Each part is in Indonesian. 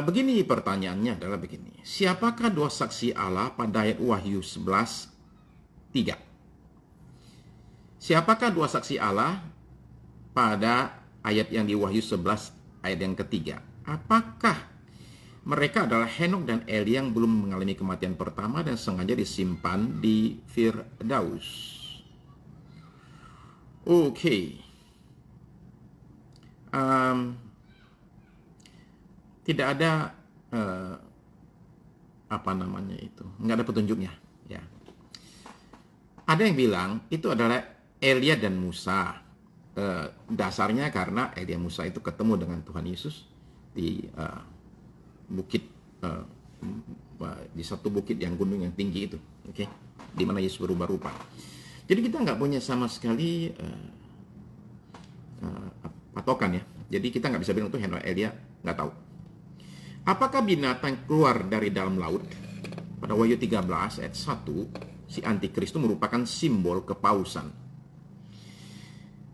Begini pertanyaannya adalah begini. Siapakah dua saksi Allah pada ayat Wahyu 11:3? Siapakah dua saksi Allah pada ayat yang di Wahyu 11 ayat yang ketiga? Apakah mereka adalah Henok dan Elia yang belum mengalami kematian pertama dan sengaja disimpan di Firdaus? Oke. Tidak ada nggak ada petunjuknya, ya. Ada yang bilang itu adalah Elia dan Musa. Dasarnya karena Elia Musa itu ketemu dengan Tuhan Yesus di bukit, di satu bukit yang gunung yang tinggi itu, oke, di mana Yesus berubah rupa. Jadi kita nggak punya sama sekali patokan, ya. Jadi kita nggak bisa bilang itu Henok Elia, nggak tahu. Apakah binatang keluar dari dalam laut? Pada Wahyu 13 ayat 1, si antikris itu merupakan simbol kepausan.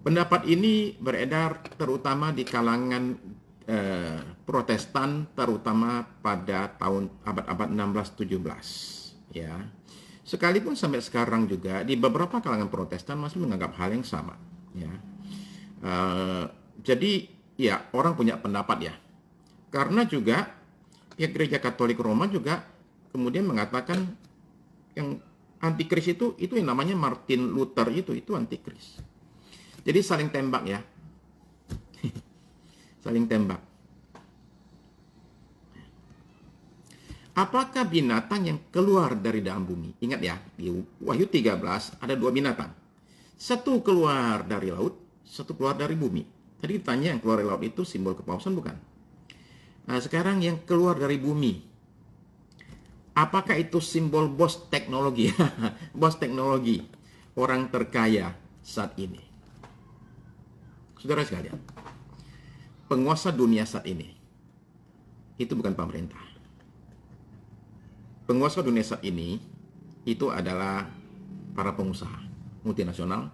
Pendapat ini beredar terutama di kalangan Protestan, terutama pada tahun abad-abad 16-17. Ya. Sekalipun sampai sekarang juga di beberapa kalangan Protestan masih menganggap hal yang sama. Ya. Jadi ya orang punya pendapat, ya. Karena juga pihak Gereja Katolik Roma juga kemudian mengatakan yang antikris itu yang namanya Martin Luther itu antikris. Jadi saling tembak, ya. Saling tembak. Apakah binatang yang keluar dari dalam bumi? Ingat, ya, di Wahyu 13 ada dua binatang. Satu keluar dari laut, satu keluar dari bumi. Tadi ditanya yang keluar dari laut itu simbol kepausan, bukan? Nah, sekarang yang keluar dari bumi, apakah itu simbol bos teknologi? Bos teknologi, orang terkaya saat ini. Saudara sekalian, penguasa dunia saat ini itu bukan pemerintah. Penguasa dunia saat ini itu adalah para pengusaha multinasional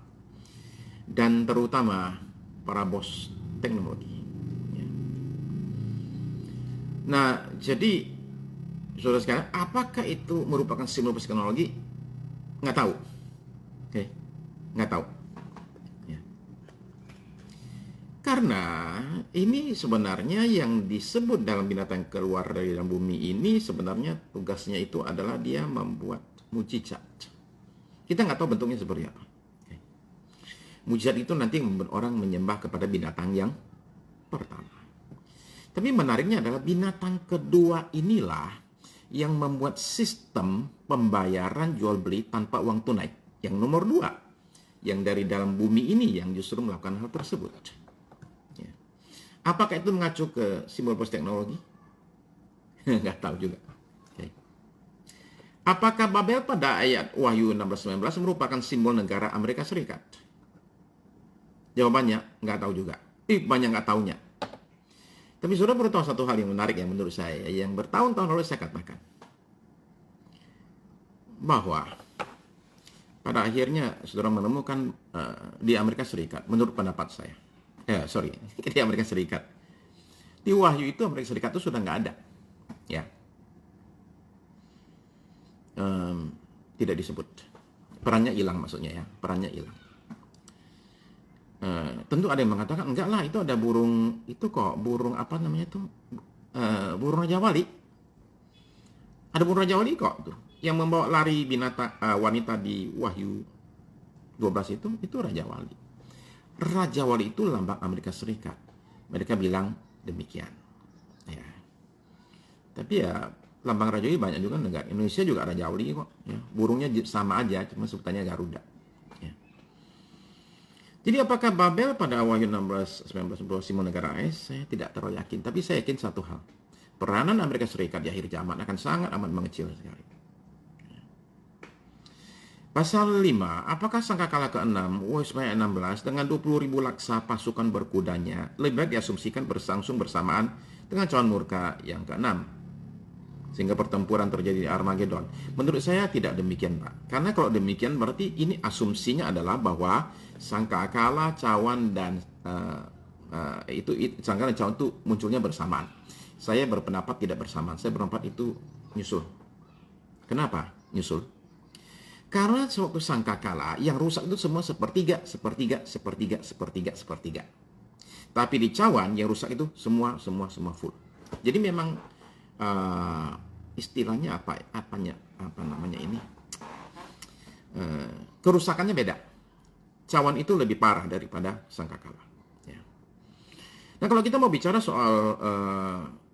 dan terutama para bos teknologi. Nah, jadi saudara sekalian, apakah itu merupakan simbol teknologi? Nggak tahu. Oke, nggak tahu. Ya. Karena ini sebenarnya yang disebut dalam binatang keluar dari dalam bumi ini sebenarnya tugasnya itu adalah dia membuat mujizat. Kita nggak tahu bentuknya seperti apa. Oke. Mujizat itu nanti membuat orang menyembah kepada binatang yang pertama. Tapi menariknya adalah binatang kedua inilah yang membuat sistem pembayaran jual beli tanpa uang tunai. Yang nomor dua, yang dari dalam bumi ini yang justru melakukan hal tersebut. Ya. Apakah itu mengacu ke simbol pos teknologi? Nggak tahu juga. Okay. Apakah Babel pada ayat Wahyu 16-19 merupakan simbol negara Amerika Serikat? Jawabannya nggak tahu juga. Banyak nggak taunya. Tapi saudara perlu tahu satu hal yang menarik yang menurut saya, yang bertahun-tahun lalu saya katakan. Bahwa pada akhirnya saudara menemukan di Amerika Serikat, menurut pendapat saya. Di Amerika Serikat. Di Wahyu itu Amerika Serikat itu sudah nggak ada. Ya. Tidak disebut. Perannya hilang maksudnya, ya. Perannya hilang. Tentu ada yang mengatakan enggak lah, itu ada burung itu kok, burung apa namanya itu, burung Raja Wali. Ada burung Raja Wali kok tuh yang membawa lari binatang wanita di Wahyu 12 itu Raja Wali. Raja Wali itu lambang Amerika Serikat. Mereka bilang demikian. Ya. Tapi ya lambang Raja Wali banyak juga negara. Indonesia juga Raja Wali kok. Ya. Burungnya sama aja, cuma sebutannya Garuda. Jadi apakah Babel pada Wahyu 16-19 membawa simbol negara AS? Saya tidak terlalu yakin. Tapi saya yakin satu hal. Peranan Amerika Serikat di akhir zaman akan sangat amat mengecil sekali. Pasal 5. Apakah sangkakala ke-6 Wahyu 16 dengan 20.000 laksa pasukan berkudanya lebih baik diasumsikan berlangsung bersamaan dengan cawan murka yang ke-6? Sehingga pertempuran terjadi di Armageddon. Menurut saya tidak demikian, Pak. Karena kalau demikian berarti ini asumsinya adalah bahwa sangkakala, cawan dan sangkakala dan cawan itu munculnya bersamaan. Saya berpendapat tidak bersamaan. Saya berpendapat itu nyusul. Kenapa nyusul? Karena sewaktu sangkakala yang rusak itu semua sepertiga, sepertiga, sepertiga, sepertiga, sepertiga. Tapi di cawan yang rusak itu semua full. Jadi memang istilahnya apa namanya ini? Kerusakannya beda. Cawan itu lebih parah daripada sangkakala. Ya. Nah, kalau kita mau bicara soal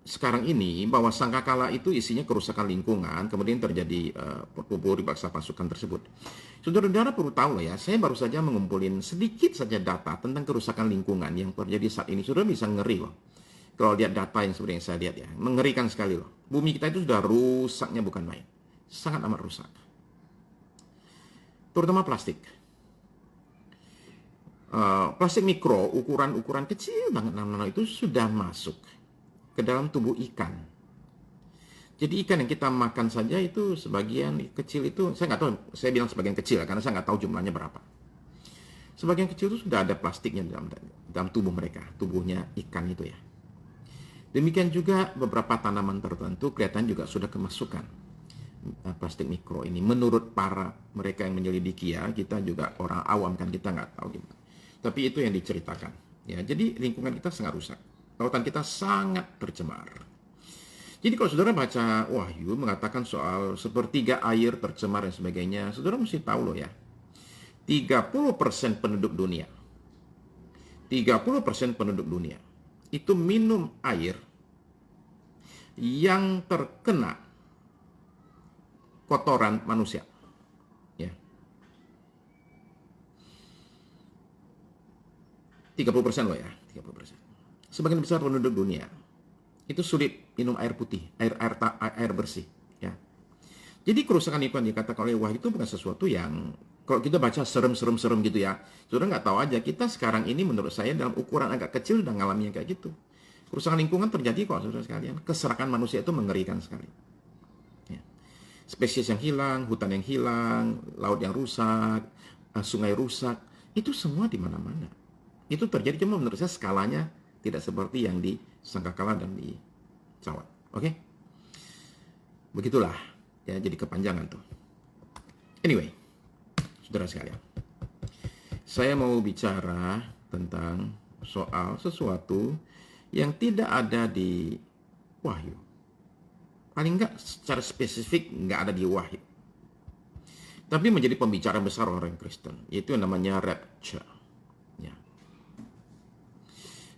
sekarang ini, bahwa sangkakala itu isinya kerusakan lingkungan, kemudian terjadi perkuburan dipaksa pasukan tersebut. Saudara-saudara perlu tahu ya, saya baru saja mengumpulin sedikit saja data tentang kerusakan lingkungan yang terjadi saat ini. Saudara bisa ngeri loh. Kalau lihat data yang sebenarnya saya lihat ya, mengerikan sekali loh. Bumi kita itu sudah rusaknya bukan main. Sangat amat rusak. Terutama plastik. Plastik mikro, ukuran kecil banget nano itu sudah masuk ke dalam tubuh ikan. Jadi ikan yang kita makan saja itu sebagian kecil itu, saya nggak tahu, saya bilang sebagian kecil karena saya nggak tahu jumlahnya berapa. Sebagian kecil itu sudah ada plastiknya dalam tubuh mereka, tubuhnya ikan itu ya. Demikian juga beberapa tanaman tertentu kelihatan juga sudah kemasukan plastik mikro ini. Menurut para mereka yang menyelidiki ya, kita juga orang awam kan, kita nggak tahu gimana. Tapi itu yang diceritakan. Ya, jadi lingkungan kita sangat rusak. Lautan kita sangat tercemar. Jadi kalau saudara baca Wahyu mengatakan soal sepertiga air tercemar dan sebagainya, saudara mesti tahu loh ya. 30% penduduk dunia. 30% penduduk dunia itu minum air yang terkena kotoran manusia. Ya. 30% loh ya, 30%. Sebagian besar penduduk dunia itu sulit minum air putih, air bersih. Ya. Jadi kerusakan lingkungan dikatakan oleh Wahyu itu bukan sesuatu yang kalau kita baca serem gitu ya. Saudara nggak tahu aja, kita sekarang ini menurut saya dalam ukuran agak kecil udah ngalamin kayak gitu. Kerusakan lingkungan terjadi kok saudara sekalian. Keserakan manusia itu mengerikan sekali. Ya. Spesies yang hilang, hutan yang hilang, laut yang rusak, sungai rusak, itu semua di mana-mana. Itu terjadi, cuma menurut saya skalanya tidak seperti yang di sangkakala dan di cawan. Oke? Begitulah. Ya, jadi kepanjangan tuh. Anyway, saudara sekalian, saya mau bicara tentang soal sesuatu yang tidak ada di Wahyu. Paling enggak secara spesifik enggak ada di Wahyu. Tapi menjadi pembicaraan besar orang Kristen, yaitu yang namanya rapture. Ya.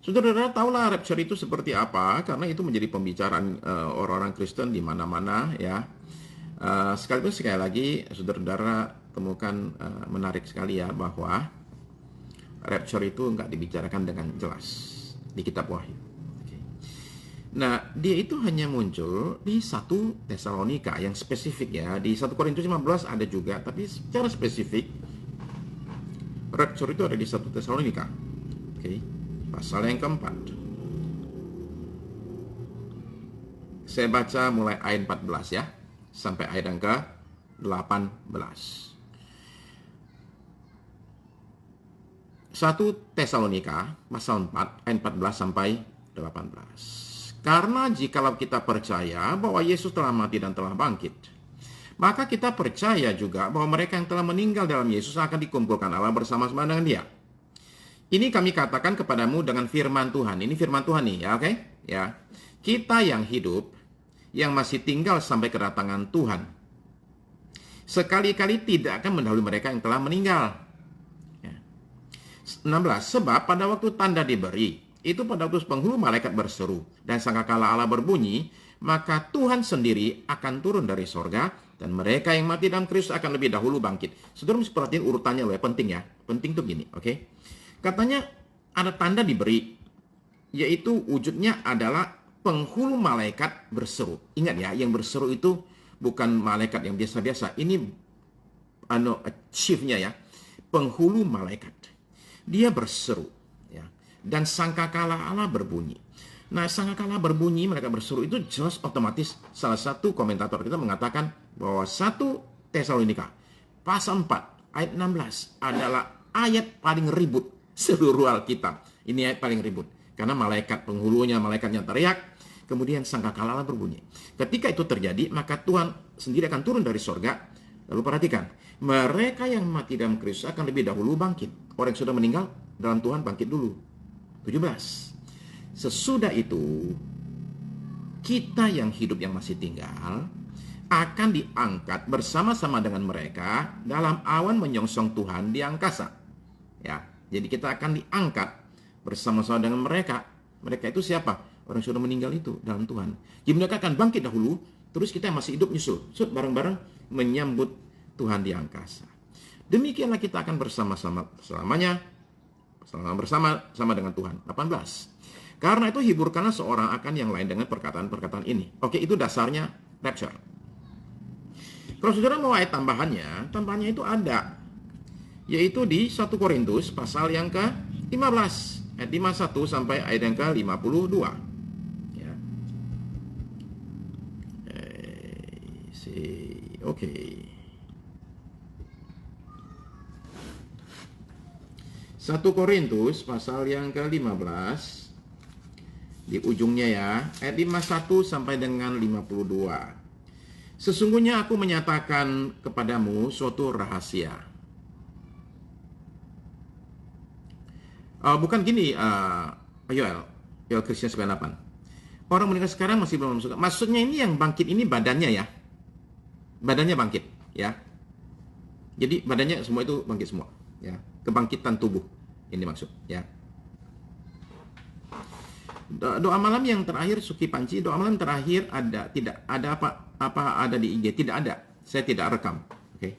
Saudara-saudara tahulah rapture itu seperti apa, karena itu menjadi pembicaraan orang-orang Kristen di mana-mana ya. Sekali lagi, saudara-saudara temukan menarik sekali ya, bahwa rapture itu enggak dibicarakan dengan jelas di kitab Wahyu. Okay. Nah, dia itu hanya muncul di 1 Tesalonika yang spesifik ya. Di 1 Korintus 15 ada juga, tapi secara spesifik rapture itu ada di 1 Tesalonika. Okay. Pasal yang keempat. Saya baca mulai ayat 14 ya, sampai ayat yang ke-18. 1 Tesalonika pasal 4 ayat 14 sampai 18. Karena jikalau kita percaya bahwa Yesus telah mati dan telah bangkit, maka kita percaya juga bahwa mereka yang telah meninggal dalam Yesus akan dikumpulkan Allah bersama-sama dengan Dia. Ini kami katakan kepadamu dengan firman Tuhan. Ini firman Tuhan nih, ya, oke? Ya. Kita yang hidup, yang masih tinggal sampai kedatangan Tuhan, sekali-kali tidak akan mendahului mereka yang telah meninggal. 16. Sebab pada waktu tanda diberi, itu pada waktu penghulu malaikat berseru dan sangkakala Allah berbunyi, maka Tuhan sendiri akan turun dari sorga dan mereka yang mati dalam Kristus akan lebih dahulu bangkit. Saudara mesti perhatiin urutannya loh ya, penting ya. Penting tuh gini, oke? Katanya ada tanda diberi, yaitu wujudnya adalah penghulu malaikat berseru. Ingat ya, yang berseru itu bukan malaikat yang biasa-biasa. Ini chiefnya ya, penghulu malaikat. Dia berseru, ya, dan sangkakala Allah berbunyi. Nah, sangkakala berbunyi, mereka berseru, itu jelas otomatis. Salah satu komentator kita mengatakan bahwa 1 Tesalonika pasal 4 ayat 16 adalah ayat paling ribut seluruh Alkitab. Ini ayat paling ribut karena malaikat penghulunya, malaikatnya teriak, kemudian sangkakala Allah berbunyi. Ketika itu terjadi, maka Tuhan sendiri akan turun dari sorga. Lalu perhatikan, mereka yang mati dalam Kristus akan lebih dahulu bangkit. Orang yang sudah meninggal dalam Tuhan bangkit dulu. 17. Sesudah itu, kita yang hidup yang masih tinggal akan diangkat bersama-sama dengan mereka dalam awan menyongsong Tuhan di angkasa. Ya, jadi kita akan diangkat bersama-sama dengan mereka. Mereka itu siapa? Orang yang sudah meninggal itu dalam Tuhan. Jadi mereka akan bangkit dahulu, terus kita yang masih hidup nyusul. Bareng-bareng menyambut Tuhan di angkasa. Demikianlah kita akan bersama-sama selamanya, bersama-sama dengan Tuhan. 18. Karena itu hiburkanlah seorang akan yang lain dengan perkataan-perkataan ini. Oke, itu dasarnya rapture. Kalau saudara mau ayat tambahannya itu ada. Yaitu di 1 Korintus pasal yang ke-15. Ayat 51 sampai ayat yang ke-52. Ya. Oke. 1 Korintus pasal yang ke-15. Di ujungnya ya, ayat 51 sampai dengan 52. Sesungguhnya aku menyatakan kepadamu suatu rahasia. Bukan gini, Yoel Christian 98. Orang meninggal sekarang masih belum masuk. Maksudnya ini yang bangkit ini badannya ya. Badannya bangkit ya. Jadi badannya semua itu bangkit semua ya. Kebangkitan tubuh ini maksud ya. Doa malam yang terakhir Suki Panci, doa malam terakhir tidak ada apa ada di IG, tidak ada. Saya tidak rekam. Oke.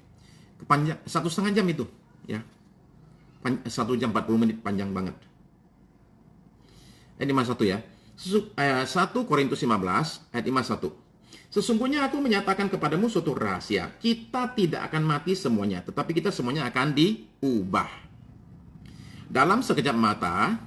Kepanjang 1,5 jam itu ya. 1 jam 40 menit, panjang banget. Ayat 51 ya. 1 Korintus 15 ayat 51. Sesungguhnya aku menyatakan kepadamu suatu rahasia. Kita tidak akan mati semuanya, tetapi kita semuanya akan diubah. Dalam sekejap mata,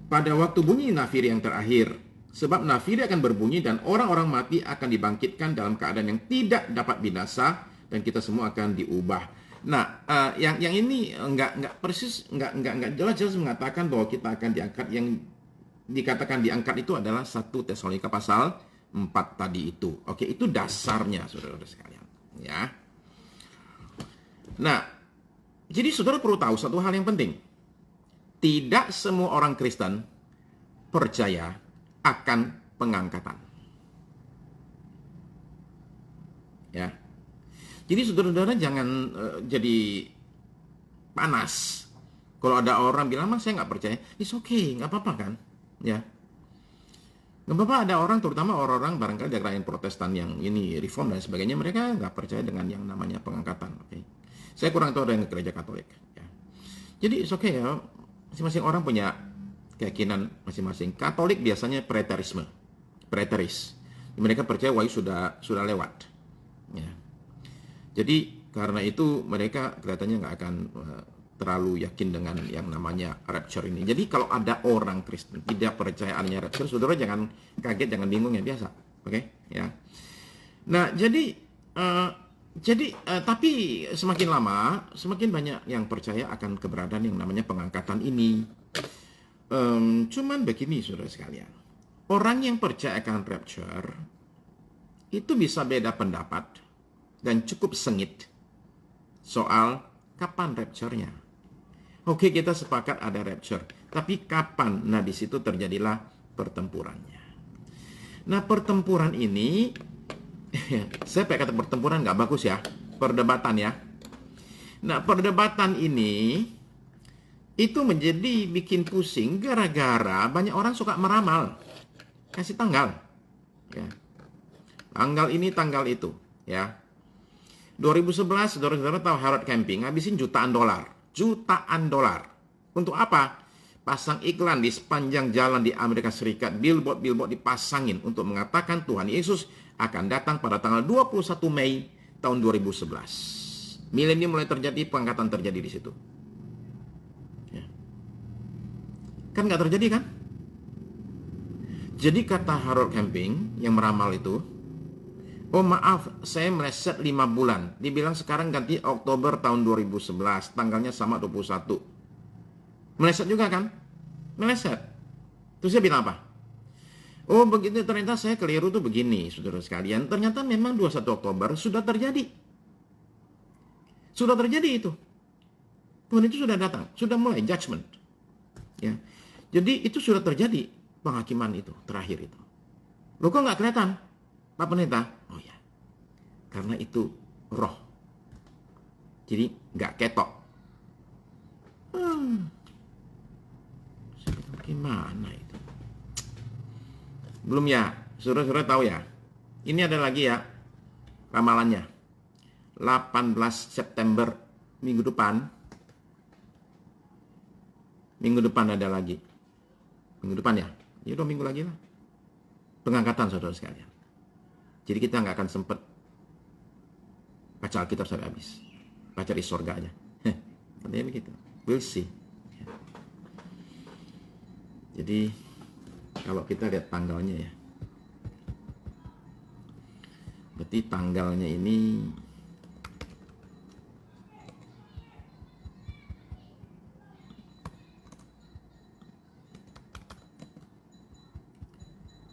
pada waktu bunyi nafiri yang terakhir. Sebab nafiri akan berbunyi dan orang-orang mati akan dibangkitkan dalam keadaan yang tidak dapat binasa dan kita semua akan diubah. Nah, yang ini enggak persis, enggak jelas mengatakan bahwa kita akan diangkat. Yang dikatakan diangkat itu adalah 1 Tesalonika pasal 4 tadi itu. Oke, itu dasarnya saudara-saudara sekalian, ya. Nah, jadi saudara perlu tahu satu hal yang penting. Tidak semua orang Kristen percaya akan pengangkatan. Ya. Jadi saudara-saudara jangan jadi panas. Kalau ada orang bilang, "Mas, saya nggak percaya." It's okay, nggak apa-apa kan? Ya. Nggak apa-apa, ada orang, terutama orang-orang barangkali dari kalangan Protestan yang ini reform dan sebagainya, mereka nggak percaya dengan yang namanya pengangkatan. Oke. Saya kurang tahu dengan gereja Katolik. Ya. Jadi it's okay ya. Masing-masing orang punya keyakinan masing-masing. Katolik biasanya preteris. Mereka percaya wahyu sudah lewat. Ya. Jadi karena itu mereka kelihatannya nggak akan terlalu yakin dengan yang namanya rapture ini. Jadi kalau ada orang Kristen tidak percaya adanya rapture, saudara jangan kaget, jangan bingung ya, biasa. Oke? Ya. Nah, tapi semakin lama, semakin banyak yang percaya akan keberadaan yang namanya pengangkatan ini. Cuman begini, saudara sekalian. Orang yang percaya akan rapture, itu bisa beda pendapat dan cukup sengit soal kapan rapture-nya. Oke, kita sepakat ada rapture. Tapi kapan? Nah, di situ terjadilah pertempurannya. Nah, pertempuran ini... saya pakai kata pertempuran nggak bagus ya, perdebatan ya. Nah, perdebatan ini itu menjadi bikin pusing gara-gara banyak orang suka meramal, kasih tanggal, ya. Tanggal ini, tanggal itu, ya. 2011, saudara-saudara tahu Harold Camping ngabisin jutaan dolar untuk apa? Pasang iklan di sepanjang jalan di Amerika Serikat, billboard dipasangin untuk mengatakan Tuhan Yesus akan datang pada tanggal 21 Mei tahun 2011. Milenium mulai terjadi, pengangkatan terjadi di situ. Ya. Kan nggak terjadi kan? Jadi kata Harold Camping yang meramal itu, oh maaf, saya meleset 5 bulan. Dibilang sekarang ganti Oktober tahun 2011, tanggalnya sama 21. Meleset juga kan? Meleset. Terus dia bilang apa? Oh begitu, ternyata saya keliru tuh begini, saudara sekalian. Ternyata memang 21 Oktober sudah terjadi. Sudah terjadi itu. Tuhan itu sudah datang, sudah mulai judgment. Ya. Jadi itu sudah terjadi penghakiman itu, terakhir itu. Loh kok nggak kelihatan, Pak Pendeta? Oh ya, karena itu roh. Jadi nggak ketok. Gimana itu? Belum ya, saudara-saudara tahu ya. Ini ada lagi ya, ramalannya. 18 September, minggu depan. Minggu depan ada lagi. Minggu depan ya? Ya udah minggu lagi lah. Pengangkatan saudara sekalian. Jadi kita nggak akan sempat baca Alkitab sampai habis. Baca di sorga aja. Katanya begitu. We'll see. Jadi kalau kita lihat tanggalnya ya. Berarti tanggalnya ini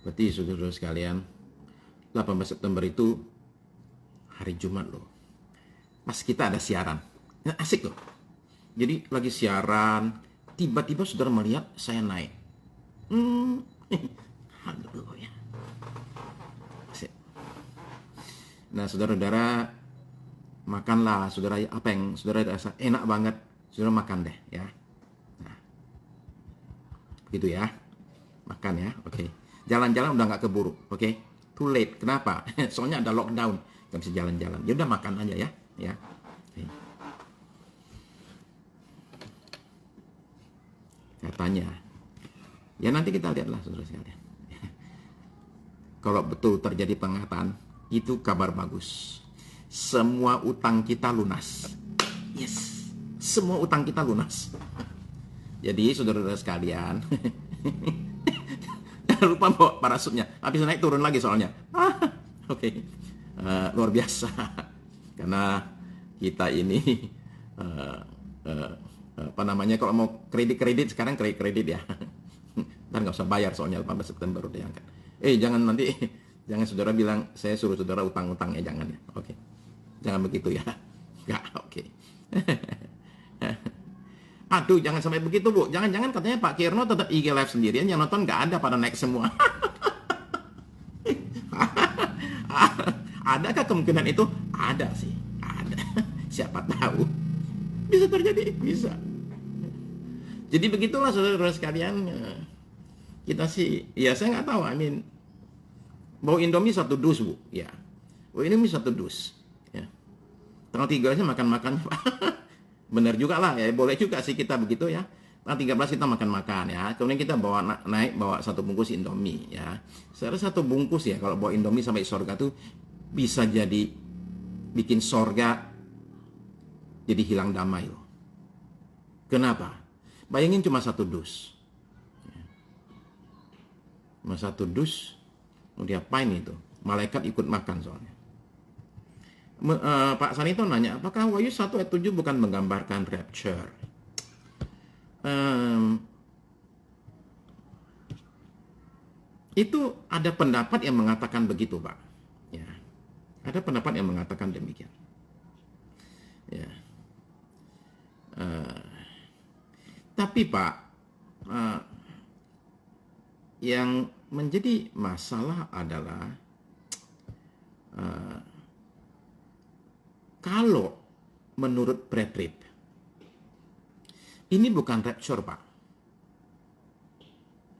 berarti saudara sekalian 18 September itu hari Jumat loh. Pas kita ada siaran. Ya, asik loh. Jadi lagi siaran, tiba-tiba saudara melihat saya naik. Aduh ya. Asik. Nah, saudara-saudara makanlah, saudara, apa yang saudara rasa enak banget, saudara makan deh ya. Nah, gitu ya. Makan ya, oke. Jalan-jalan udah nggak keburu, oke? Too late. Kenapa? Soalnya ada lockdown, nggak bisa jalan-jalan. Ya udah makan aja ya, ya. Okay. Katanya, ya nanti kita lihatlah saudara sekalian. Kalau betul terjadi pengangkatan, itu kabar bagus. Semua utang kita lunas. Yes, semua utang kita lunas. Jadi saudara-saudara sekalian, jangan lupa bawa parasutnya. Habis naik turun lagi soalnya. Oke. Luar biasa. Karena kita ini apa namanya, kalau mau kredit sekarang kredit ya. Dan nggak usah bayar soalnya 18 September udah diangkat. Jangan nanti jangan saudara bilang saya suruh saudara utang-utang ya, jangan ya. Oke. Jangan begitu ya. Enggak, oke. Aduh, jangan sampai begitu, Bu. Jangan-jangan katanya Pak Kirno tetap IG live sendirian, yang nonton nggak ada, pada naik semua. Adakah kemungkinan itu? Ada sih, ada. Siapa tahu. Bisa terjadi, bisa. Jadi begitulah saudara-saudara sekalian. Kita sih, ya saya nggak tahu. Bawa Indomie 1 dus, Bu. Ya. Bawa Indomie 1 dus. Ya. Tanggal 3 aja makan-makan. Bener juga lah ya, boleh juga sih kita begitu ya. Tanggal 13 kita makan-makan ya. Kemudian kita bawa bawa 1 bungkus Indomie ya. Saya rasa 1 bungkus ya, kalau bawa Indomie sampai sorga tuh bisa jadi bikin sorga jadi hilang damai loh. Kenapa? Bayangin cuma 1 dus. Cuma 1 dus, mau diapain itu? Malaikat ikut makan soalnya. Pak Sanito nanya, apakah Wahyu 1 ayat 7 bukan menggambarkan rapture? Itu ada pendapat yang mengatakan begitu, Pak. Ya. Ada pendapat yang mengatakan demikian. Ya. Tapi Pak, yang menjadi masalah adalah kalau menurut Pretrip, ini bukan rapture, Pak.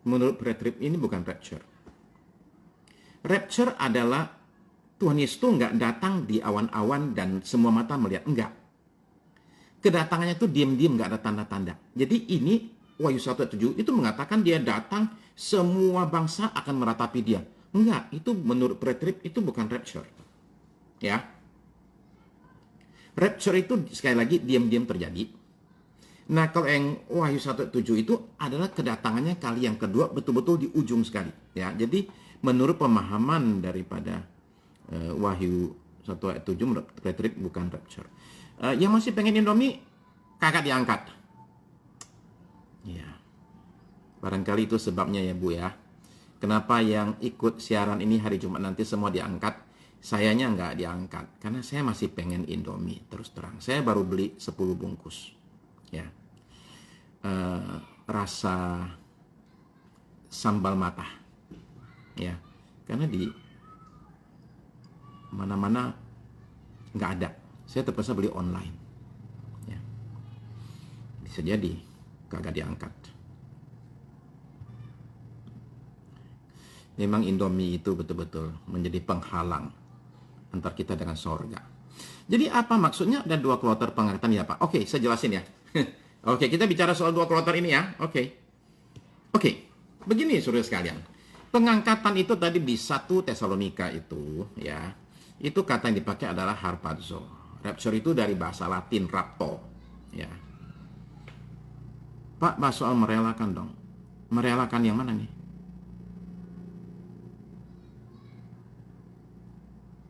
Menurut Pretrip ini bukan rapture. Rapture adalah Tuhan Yesus itu nggak datang di awan-awan dan semua mata melihat. Enggak. Kedatangannya itu diam-diam, nggak ada tanda-tanda. Jadi ini Wahyu 1:7 itu mengatakan dia datang, semua bangsa akan meratapi dia. Enggak, itu menurut Pretrip itu bukan rapture. Ya. Rapture itu sekali lagi diam-diam terjadi. Nah, kalau yang Wahyu 1:7 itu adalah kedatangannya kali yang kedua, betul-betul di ujung sekali. Ya, jadi menurut pemahaman daripada Wahyu 1:7 menurut Pretrip bukan rapture. Yang masih pengen Indomie, kakak diangkat. Ya, barangkali itu sebabnya ya Bu ya. Kenapa yang ikut siaran ini hari Jumat nanti semua diangkat, sayanya nggak diangkat? Karena saya masih pengen Indomie, terus terang. Saya baru beli 10 bungkus. Ya. Rasa sambal matah. Ya. Karena di mana-mana nggak ada. Saya terpaksa beli online. Ya. Bisa jadi kagak diangkat. Memang Indomie itu betul-betul menjadi penghalang antar kita dengan sorga. Jadi apa maksudnya ada 2 kloter pengangkatan ya Pak? Oke, saya jelasin ya. Oke, kita bicara soal 2 kloter ini ya. Oke, begini saudara sekalian. Pengangkatan itu tadi di 1 Tesalonika itu ya. Itu kata yang dipakai adalah harpazo. Rapture itu dari bahasa Latin rapto ya. Pak, bahas soal merelakan dong. Merelakan yang mana nih?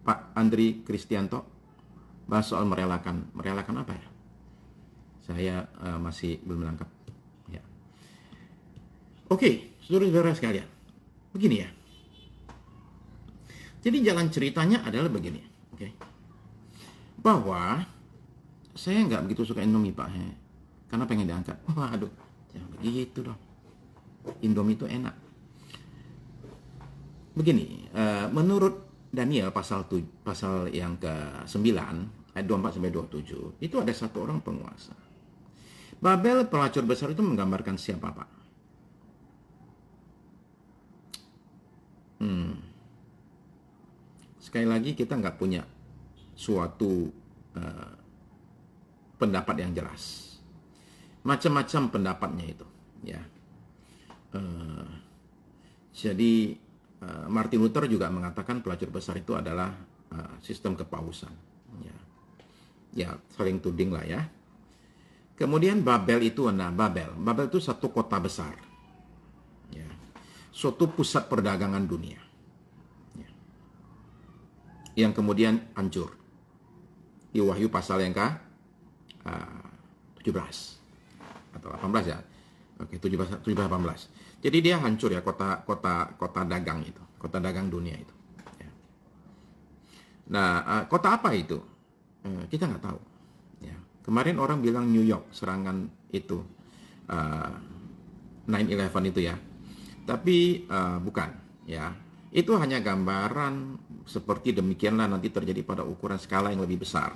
Pak Andri Kristianto, bahas soal merelakan. Merelakan apa ya? Saya masih belum menangkap. Ya. Oke, saudara-saudara sekalian. Begini ya. Jadi jalan ceritanya adalah begini. Oke. Bahwa saya nggak begitu suka Indomie Pak. Karena pengen diangkat. Waduh, jangan begitu dong. Indomie itu enak. Begini, menurut Daniel pasal yang ke-9 ayat 24 sampai 27 itu ada 1 orang penguasa. Babel pelacur besar itu menggambarkan siapa Pak? Sekali lagi kita nggak punya suatu pendapat yang jelas. Macam-macam pendapatnya itu, ya. Jadi Martin Luther juga mengatakan pelacur besar itu adalah sistem kepausan. Ya, saling tuding lah ya. Kemudian Babel itu, Babel itu satu kota besar. Ya. Suatu pusat perdagangan dunia. Ya. Yang kemudian hancur. Di Wahyu pasal yang ke-17 atau 18 ya. Oke, 17 18. Jadi dia hancur ya kota dagang itu, kota dagang dunia itu. Ya. Nah, kota apa itu? Kita nggak tahu. Ya. Kemarin orang bilang New York serangan itu 9/11 itu ya, tapi bukan. Ya, itu hanya gambaran seperti demikianlah nanti terjadi pada ukuran skala yang lebih besar.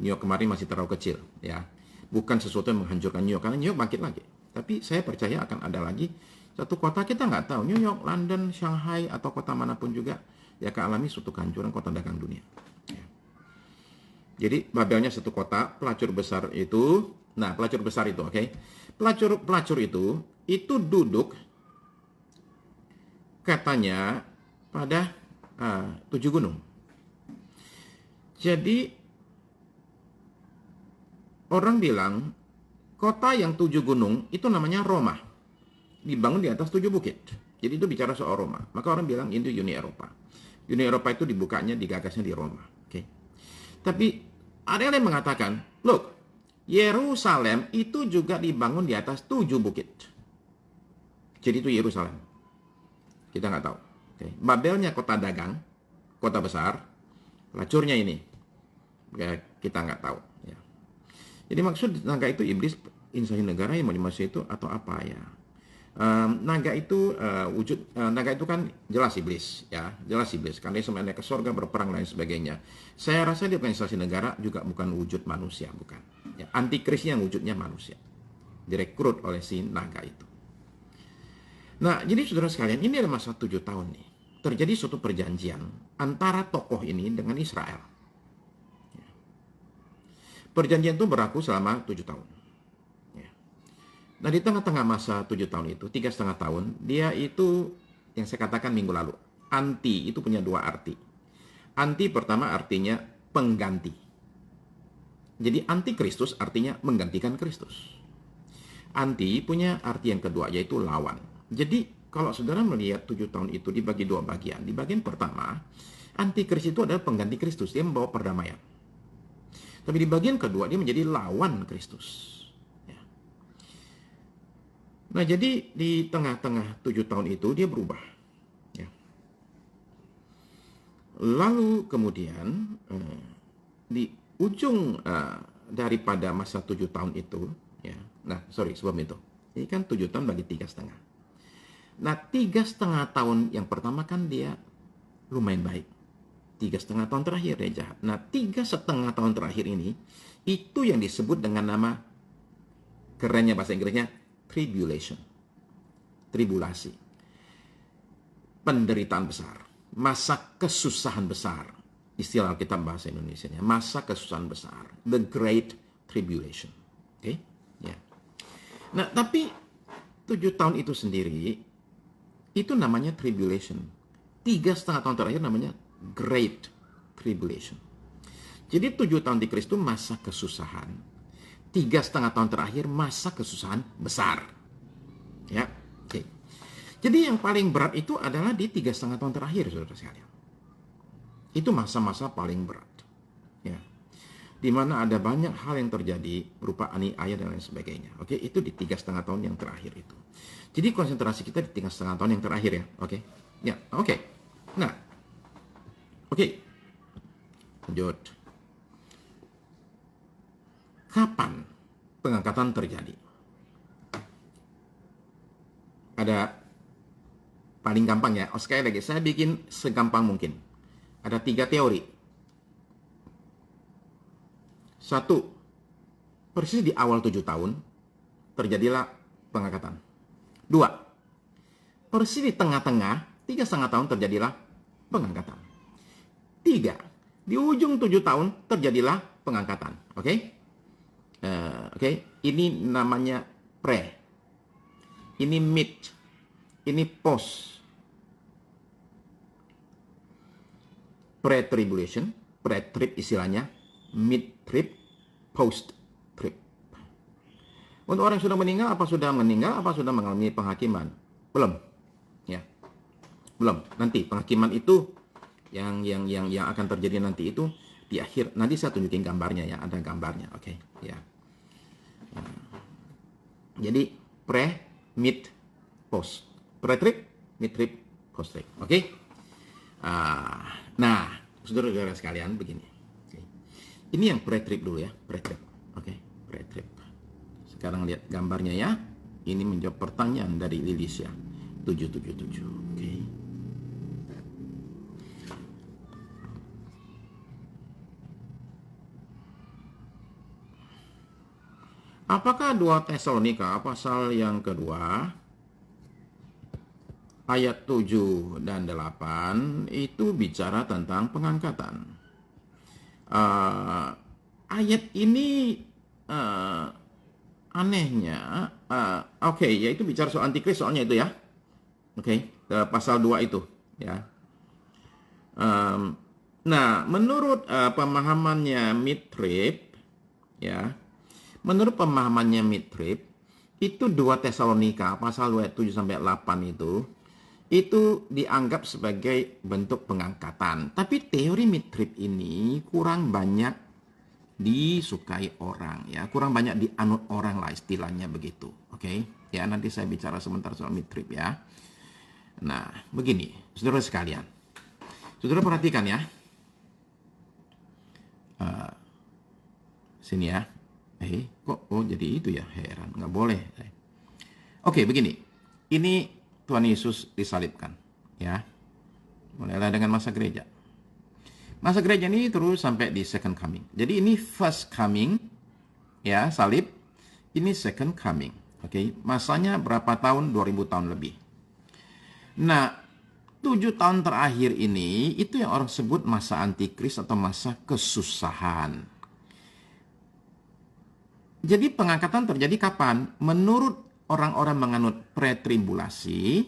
New York kemarin masih terlalu kecil, ya, bukan sesuatu yang menghancurkan New York karena New York bangkit lagi. Tapi saya percaya akan ada lagi satu kota, kita nggak tahu, New York, London, Shanghai, atau kota manapun juga, ya alami suatu kehancuran kota dagang dunia. Ya. Jadi Babelnya satu kota, pelacur besar itu, pelacur besar itu, oke. Pelacur itu duduk, katanya, pada 7 gunung. Jadi, orang bilang, kota yang 7 gunung, itu namanya Roma. Dibangun di atas 7 bukit. Jadi itu bicara soal Roma. Maka orang bilang itu Uni Eropa. Uni Eropa itu dibukanya, digagasnya di Roma. Oke. Tapi ada yang mengatakan, look, Yerusalem itu juga dibangun di atas 7 bukit. Jadi itu Yerusalem. Kita nggak tahu. Oke. Babelnya kota dagang, kota besar. Pelacurnya ini, kita nggak tahu. Ya. Jadi maksud naga itu iblis, instansi negara yang mau dimaksud itu atau apa ya? Naga itu naga itu kan jelas iblis, ya, jelas iblis. Karena dia sampai naik ke surga berperang dan lain sebagainya. Saya rasa dia bukan instansi negara, juga bukan wujud manusia, bukan. Ya, antikris yang wujudnya manusia, direkrut oleh si naga itu. Nah, jadi saudara sekalian, ini ada masa 7 tahun nih. Terjadi suatu perjanjian antara tokoh ini dengan Israel. Ya. Perjanjian itu berlaku selama 7 tahun. Nah, di tengah-tengah masa 7 tahun itu, 3,5 tahun, dia itu yang saya katakan minggu lalu. Anti itu punya 2 arti. Anti pertama artinya pengganti. Jadi anti Kristus artinya menggantikan Kristus. Anti punya arti yang kedua, yaitu lawan. Jadi kalau saudara melihat 7 tahun itu dibagi 2 bagian. Di bagian pertama, anti Kristus itu adalah pengganti Kristus. Dia membawa perdamaian. Tapi di bagian kedua, dia menjadi lawan Kristus. Nah, jadi di tengah-tengah 7 tahun itu dia berubah. Lalu kemudian di ujung daripada masa 7 tahun itu, ya. Nah, sorry sebelum itu, ini kan 7 tahun bagi 3,5. Nah, 3,5 tahun yang pertama kan dia lumayan baik. 3,5 tahun terakhir dia jahat. Nah, 3,5 tahun terakhir ini itu yang disebut dengan nama, kerennya bahasa Inggrisnya, tribulation, tribulasi, penderitaan besar, masa kesusahan besar. Istilah kita bahasa Indonesianya, masa kesusahan besar, the great tribulation. Oke, ya. Nah, tapi 7 tahun itu sendiri itu namanya tribulation. 3,5 tahun terakhir namanya great tribulation. Jadi 7 tahun di Kristus masa kesusahan, 3,5 tahun terakhir masa kesusahan besar. Ya, oke. Jadi yang paling berat itu adalah di 3,5 tahun terakhir, saudara sekalian. Itu masa-masa paling berat. Ya, di mana ada banyak hal yang terjadi berupa aniaya dan lain sebagainya. Oke, itu di 3,5 tahun yang terakhir itu. Jadi konsentrasi kita di 3,5 tahun yang terakhir ya. Oke, ya, oke. Nah, oke. Lanjut. Kapan pengangkatan terjadi? Ada paling gampang ya. Sekali lagi, saya bikin segampang mungkin. Ada 3 teori. 1, persis di awal 7 tahun terjadilah pengangkatan. 2, persis di tengah-tengah 3,5 tahun terjadilah pengangkatan. 3, di ujung 7 tahun terjadilah pengangkatan. Oke? Oke, ini namanya pre. Ini mid. Ini post. Pre-tribulation, pre-trib istilahnya, mid-trib, post-trib. Untuk orang yang sudah meninggal, apa sudah mengalami penghakiman? Belum. Ya. Belum. Nanti penghakiman itu yang akan terjadi nanti itu di akhir. Nanti saya tunjukin gambarnya ya, ada gambarnya. Oke, ya. Jadi pre, mid, post. Pre-trib, mid-trib, post-trib. Oke? Nah, saudara-saudara sekalian begini. Oke. Ini yang pre-trib dulu ya, pre-trib. Oke, pre-trib. Sekarang lihat gambarnya ya. Ini menjawab pertanyaan dari Lilisya 777. Oke. Apakah 2 Tesalonika pasal yang kedua ayat 7 dan 8 itu bicara tentang pengangkatan? Ayat ini anehnya, oke, yaitu bicara soal antikris soalnya itu ya. Oke, pasal 2 itu ya. Nah, menurut pemahamannya Mid-Trib ya. Menurut pemahamannya Mid-Trib, itu 2 Tesalonika pasal 2 ayat 7 sampai 8 itu dianggap sebagai bentuk pengangkatan. Tapi teori Mid-Trib ini kurang banyak disukai orang ya, kurang banyak dianut orang lah istilahnya begitu. Oke. Ya, nanti saya bicara sebentar soal Mid-Trib ya. Nah, begini, saudara sekalian. Saudara perhatikan ya. Sini ya. Kok jadi itu ya, heran, nggak boleh. Oke, begini. Ini Tuhan Yesus disalibkan, ya. Mulailah dengan masa gereja. Masa gereja ini terus sampai di second coming. Jadi ini first coming, ya, salib. Ini second coming. Oke, masanya berapa tahun? 2000 tahun lebih. Nah, 7 tahun terakhir ini itu yang orang sebut masa antikris atau masa kesusahan. Jadi pengangkatan terjadi kapan? Menurut orang-orang menganut pre-tribulasi,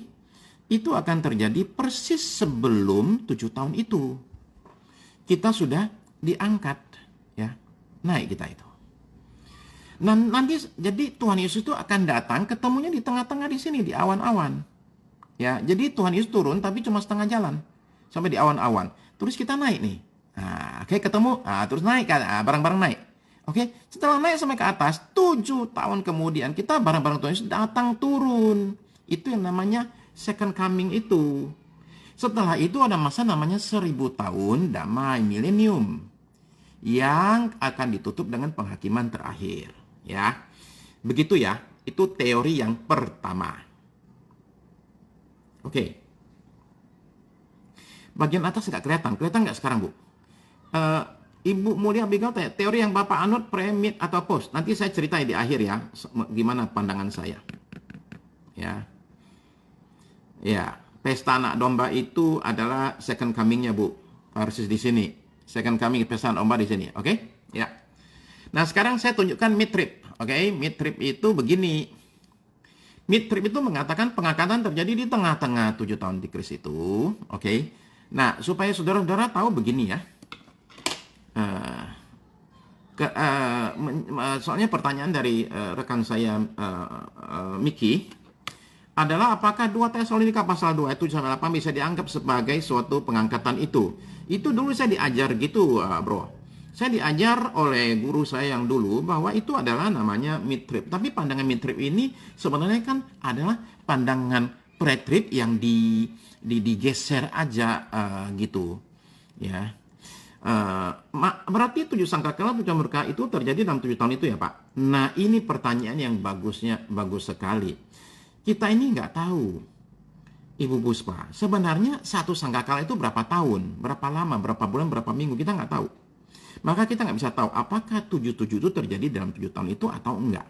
itu akan terjadi persis sebelum 7 tahun itu. Kita sudah diangkat, ya, naik kita itu. Nah, nanti jadi Tuhan Yesus itu akan datang, ketemunya di tengah-tengah di sini, di awan-awan. Ya, jadi Tuhan Yesus turun tapi cuma setengah jalan, sampai di awan-awan. Terus kita naik nih. Nah, oke, ketemu, terus naik, bareng-bareng naik. Oke, setelah naik sampai ke atas, 7 tahun kemudian kita bareng-bareng Tuhan Yesus datang turun. Itu yang namanya second coming itu. Setelah itu ada masa namanya 1000 tahun damai milenium yang akan ditutup dengan penghakiman terakhir. Ya, begitu ya. Itu teori yang pertama. Oke. Bagian atas nggak kelihatan. Kelihatan nggak sekarang, Bu? Ibu Mulia Abigail tanya, teori yang Bapak anut pre-mid atau post? Nanti saya ceritain di akhir ya, gimana pandangan saya. Ya. Ya, pesta anak domba itu adalah second coming-nya, Bu. Persis di sini. Second coming pesta anak domba di sini, oke? Ya. Nah, sekarang saya tunjukkan mid-trip. Oke, mid-trip itu begini. Mid-trip itu mengatakan pengangkatan terjadi di tengah-tengah 7 tahun di Kris itu. Oke. Nah, supaya saudara-saudara tahu begini ya. Soalnya pertanyaan dari rekan saya Miki adalah apakah 2 Tesalonika pasal 2 ayat 7 sampai 8 bisa dianggap sebagai suatu pengangkatan itu. Itu dulu saya diajar gitu, bro. Saya diajar oleh guru saya yang dulu bahwa itu adalah namanya mid-trip. Tapi pandangan mid-trip ini sebenarnya kan adalah pandangan pre-trip yang digeser aja gitu. Ya. Berarti 7 sangkakala 7 murka itu terjadi dalam 7 tahun itu ya, Pak? Nah, ini pertanyaan yang bagus sekali. Kita ini nggak tahu, Ibu Puspa. Sebenarnya satu sangkakala itu berapa tahun, berapa lama, berapa bulan, berapa minggu, kita nggak tahu. Maka kita nggak bisa tahu apakah 7 itu terjadi dalam 7 tahun itu atau enggak.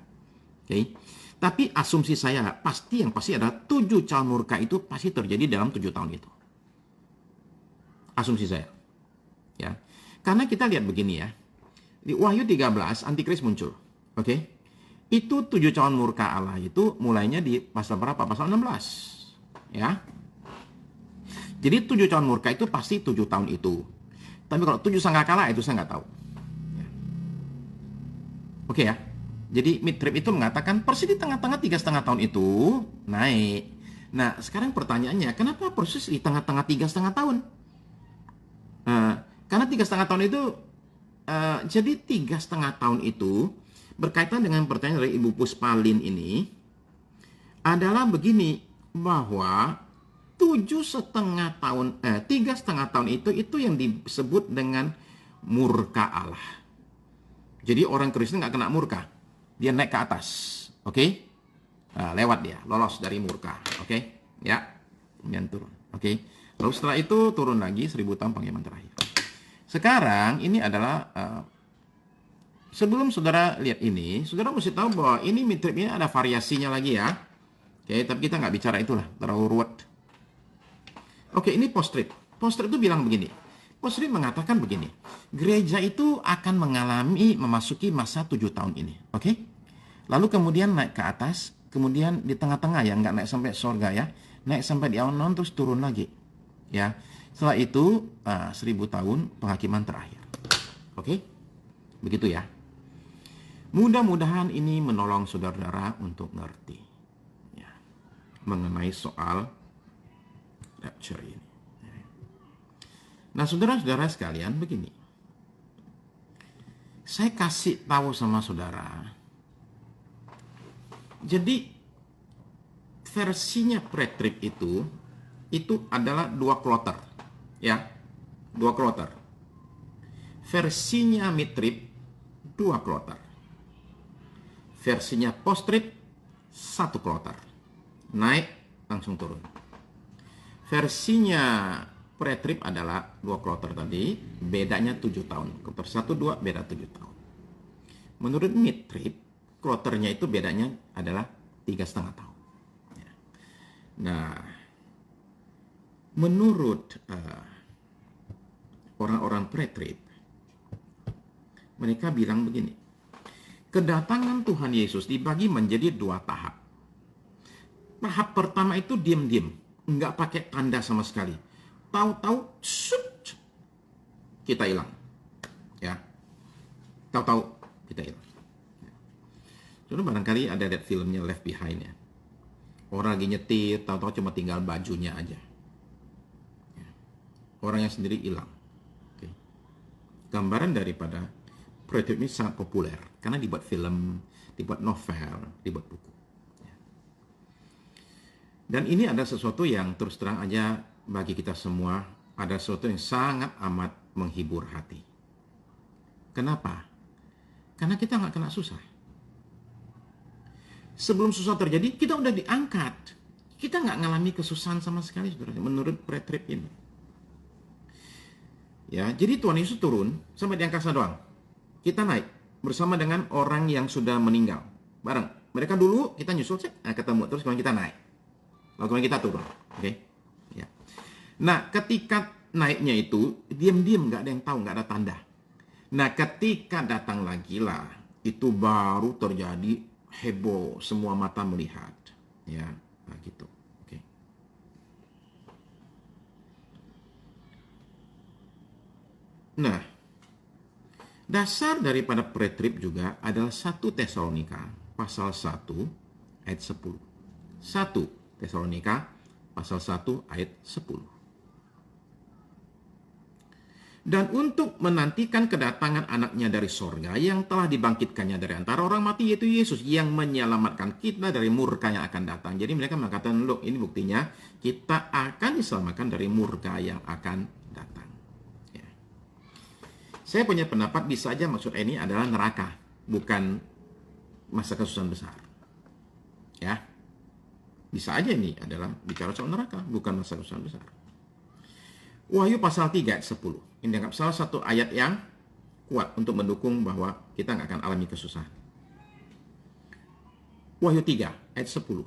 Oke. Tapi asumsi saya yang pasti adalah 7 calon murka itu pasti terjadi dalam 7 tahun itu. Asumsi saya. Ya. Karena kita lihat begini ya. Di Wahyu 13 Antikris muncul. Oke. Itu 7 calon murka Allah itu mulainya di pasal berapa? Pasal 16. Ya. Jadi 7 calon murka itu pasti 7 tahun itu. Tapi kalau 7 sangkakala itu saya nggak tahu. Ya. Oke ya. Jadi mid-trip itu mengatakan persis di tengah-tengah 3,5 tahun itu naik. Nah, sekarang pertanyaannya, kenapa persis di tengah-tengah 3,5 tahun? Karena 3,5 tahun itu, jadi 3,5 tahun itu berkaitan dengan pertanyaan dari Ibu Puspalin ini adalah begini, bahwa 3,5 tahun itu yang disebut dengan murka Allah. Jadi orang Kristen nggak kena murka, dia naik ke atas, oke? Nah, lewat dia, lolos dari murka, oke? Ya, kemudian turun, oke? Lalu setelah itu turun lagi 1000 tahun penghakiman terakhir. Sekarang ini adalah sebelum saudara lihat ini, saudara mesti tahu bahwa ini mid-trip ini ada variasinya lagi ya. Oke, tapi kita nggak bicara itulah, terlalu ruwet. Oke, ini post-trip. Post-trip itu bilang begini. Post-trip mengatakan begini. Gereja itu akan memasuki masa 7 tahun ini. Oke? Lalu kemudian naik ke atas, kemudian di tengah-tengah ya, nggak naik sampai surga ya. Naik sampai di awan terus turun lagi. Ya. Setelah itu 1000 tahun penghakiman terakhir. Oke? Begitu ya. Mudah-mudahan ini menolong saudara-saudara untuk ngerti ya, mengenai soal rapture ini. Nah, saudara-saudara sekalian, begini. Saya kasih tahu sama saudara. Jadi, versinya pre-trip itu adalah 2 kloter. Ya, 2 kloter. Versinya mid-trip, 2 kloter. Versinya post-trip, 1 kloter. Naik, langsung turun. Versinya pre-trip adalah 2 kloter tadi, bedanya 7 tahun. Kloter 1, 2, beda 7 tahun. Menurut mid-trip, kloternya itu bedanya adalah 3,5 tahun. Nah, menurut orang-orang pre-trip, mereka bilang begini, kedatangan Tuhan Yesus dibagi menjadi 2 tahap. Tahap pertama itu diam-diam, nggak pakai tanda sama sekali. Tahu-tahu, kita hilang. Ya, tahu-tahu kita hilang. Jadi barangkali ada lihat filmnya Left Behind ya. Orang lagi nyetir, tahu-tahu cuma tinggal bajunya aja. Orangnya sendiri hilang. Oke. Gambaran daripada pre-trip ini sangat populer karena dibuat film, dibuat novel, dibuat buku. Dan ini ada sesuatu yang terus terang aja bagi kita semua ada sesuatu yang sangat amat menghibur hati. Kenapa? Karena kita nggak kena susah. Sebelum susah terjadi, kita udah diangkat. Kita nggak ngalami kesusahan sama sekali, saudara, menurut pre-trib ini. Ya, jadi Tuhan Yesus turun sampai di angkasa doang. Kita naik bersama dengan orang yang sudah meninggal. Bareng. Mereka dulu, kita nyusul, ketemu. Terus kemudian kita naik. Lalu kemudian kita turun. Oke? Ya. Nah, ketika naiknya itu, diam-diam, nggak ada yang tahu, nggak ada tanda. Nah, ketika datang lagi lah, itu baru terjadi heboh, semua mata melihat. Ya, nah gitu. Oke. Nah, dasar daripada pre-trib juga adalah 1 Tesalonika pasal 1 ayat 10. 1 Tesalonika pasal 1 ayat 10. Dan untuk menantikan kedatangan anaknya dari sorga yang telah dibangkitkannya dari antara orang mati, yaitu Yesus yang menyelamatkan kita dari murka yang akan datang. Jadi mereka mengatakan, loh, ini buktinya kita akan diselamatkan dari murka yang akan datang. Ya. Saya punya pendapat bisa aja maksud ini adalah neraka, bukan masa kesusahan besar. Ya, bisa aja ini adalah bicara soal neraka, bukan masa kesusahan besar. Wahyu pasal 3 ayat 10. Ini dianggap salah satu ayat yang kuat untuk mendukung bahwa kita nggak akan alami kesusahan. Wahyu 3 ayat 10.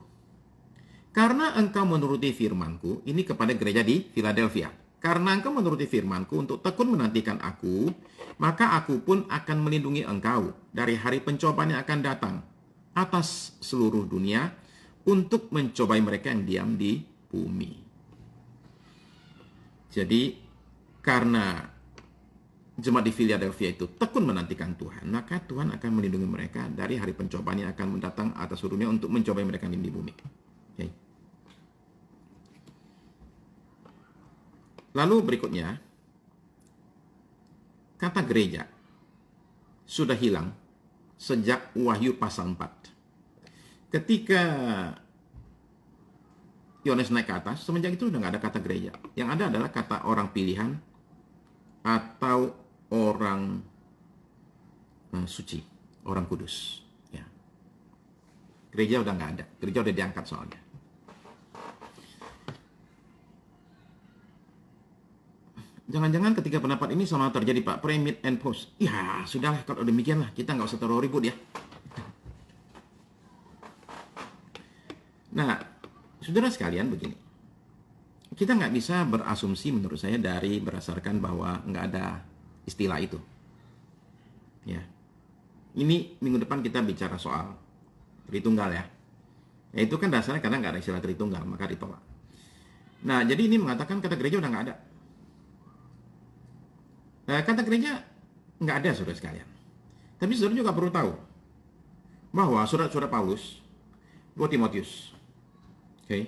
Karena engkau menuruti firmanku, ini kepada gereja di Philadelphia. Karena engkau menuruti firmanku untuk tekun menantikan aku, maka aku pun akan melindungi engkau dari hari pencobaan yang akan datang atas seluruh dunia untuk mencobai mereka yang diam di bumi. Jadi, karena jemaat di Philadelphia itu tekun menantikan Tuhan, maka Tuhan akan melindungi mereka dari hari pencobaan yang akan mendatang atas seluruh dunia untuk mencobai mereka di bumi. Okay. Lalu berikutnya, kata gereja sudah hilang sejak Wahyu pasal 4. Ketika Yohanes naik ke atas, semenjak itu udah nggak ada kata gereja. Yang ada adalah kata orang pilihan atau orang suci, orang kudus. Ya. Gereja udah nggak ada, gereja udah diangkat soalnya. Jangan-jangan ketika pendapat ini sama terjadi Pak, pre-mid and post. Ya sudahlah, kalau demikian lah, kita nggak usah terlalu ribut ya. Nah, saudara sekalian, begini, kita nggak bisa berasumsi menurut saya dari berdasarkan bahwa nggak ada istilah itu. Ya, ini minggu depan kita bicara soal Tritunggal ya. Ya itu kan dasarnya karena nggak ada istilah Tritunggal, maka ditolak. Nah, jadi ini mengatakan kata gereja udah nggak ada. Kata gereja nggak ada, saudara sekalian. Tapi saudara juga perlu tahu bahwa surat-surat Paulus, 2 Timotius, okay.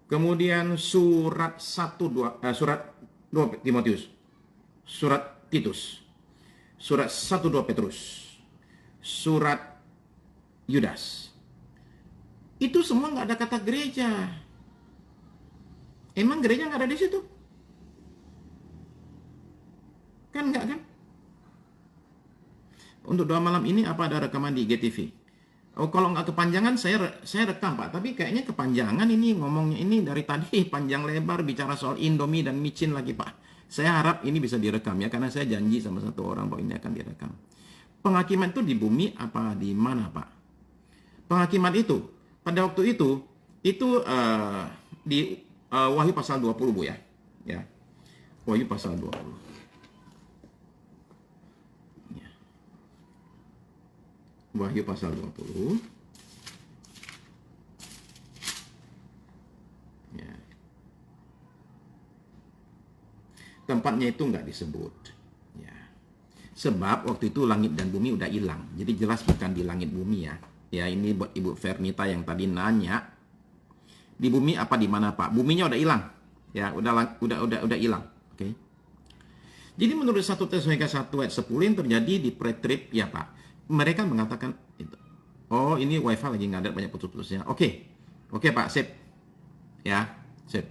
Kemudian surat 2 Timotius, surat Titus, surat 1-2 Petrus, surat Yudas. Itu semua nggak ada kata gereja. Emang gereja nggak ada di situ? Kan nggak kan? Untuk doa malam ini apa ada rekaman di IGTV? Oh, kalau nggak kepanjangan saya rekam Pak, tapi kayaknya kepanjangan ini ngomongnya ini dari tadi panjang lebar bicara soal Indomie dan micin lagi Pak. Saya harap ini bisa direkam ya, karena saya janji sama satu orang bahwa ini akan direkam. Penghakiman itu di bumi apa di mana Pak? Penghakiman itu pada waktu itu di Wahyu pasal 20 Bu ya. Ya. Wahyu pasal 20. Wahyu pasal 20. Ya. Tempatnya itu nggak disebut. Ya. Sebab waktu itu langit dan bumi udah hilang. Jadi jelas bukan di langit bumi ya. Ya, ini buat Ibu Vernita yang tadi nanya. Di bumi apa di mana Pak? Buminya udah hilang. Ya, udah hilang. Oke. Okay. Jadi menurut 1 Tesalonika 1 ayat 10 yang terjadi di pre-trib ya Pak. Mereka mengatakan itu. Oh, ini wifi lagi nggak ada, banyak putus-putusnya. Oke Pak, sip. Ya, sip.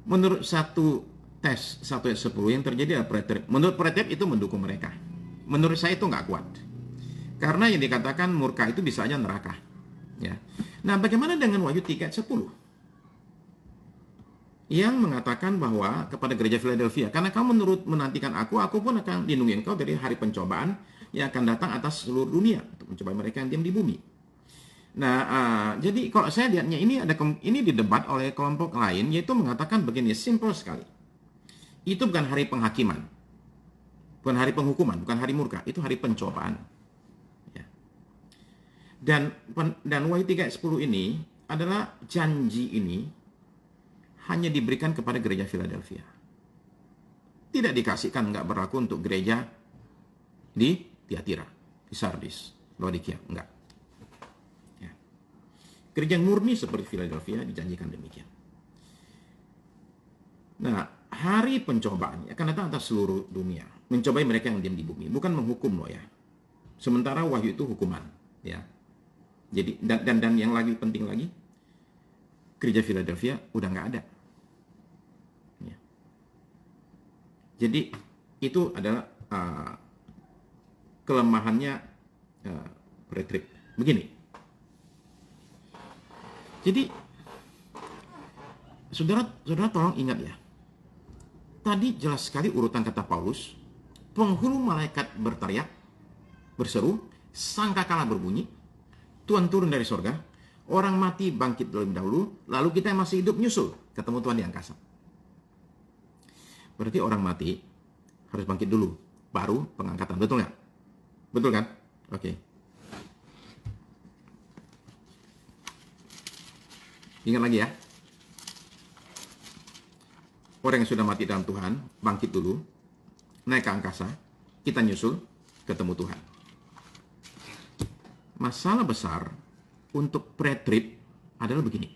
Menurut satu tes 1 ayat 10 yang terjadi adalah preterip. Menurut preterip itu mendukung mereka. Menurut saya itu nggak kuat. Karena yang dikatakan murka itu bisa aja neraka. Ya. Nah, bagaimana dengan Wahyu 3 ayat 10? Yang mengatakan bahwa kepada gereja Philadelphia, karena kamu menurut menantikan aku pun akan lindungi engkau dari hari pencobaan yang akan datang atas seluruh dunia untuk mencobai mereka yang diam di bumi. Nah, jadi kalau saya lihatnya ini didebat oleh kelompok lain, yaitu mengatakan begini, simple sekali. Itu bukan hari penghakiman, bukan hari penghukuman, bukan hari murka, itu hari pencobaan. Ya. Dan Wahyu 3 ayat 10 ini adalah janji ini hanya diberikan kepada gereja Philadelphia. Tidak dikasihkan, nggak berlaku untuk gereja di Tiatira, di Sardis, Laodikia, enggak. Ya. Gereja yang murni seperti Philadelphia dijanjikan demikian. Nah, hari pencobaan akan datang atas seluruh dunia, mencobai mereka yang diam di bumi, bukan menghukum loh ya. Sementara wahyu itu hukuman, ya. Jadi dan yang lagi penting lagi, gereja Philadelphia udah nggak ada. Ya. Jadi itu adalah kelemahannya pretrib. Begini. Jadi saudara tolong ingat ya. Tadi jelas sekali urutan kata Paulus. Penghulu malaikat berteriak, berseru, sangkakala berbunyi, Tuhan turun dari sorga, orang mati bangkit lebih dahulu, lalu kita yang masih hidup nyusul ketemu Tuhan di angkasa. Berarti orang mati harus bangkit dulu, baru pengangkatan. Betul nggak? Betul kan? Oke. Ingat lagi ya. Orang yang sudah mati dalam Tuhan, bangkit dulu, naik ke angkasa, kita nyusul, ketemu Tuhan. Masalah besar untuk pre-trib adalah begini.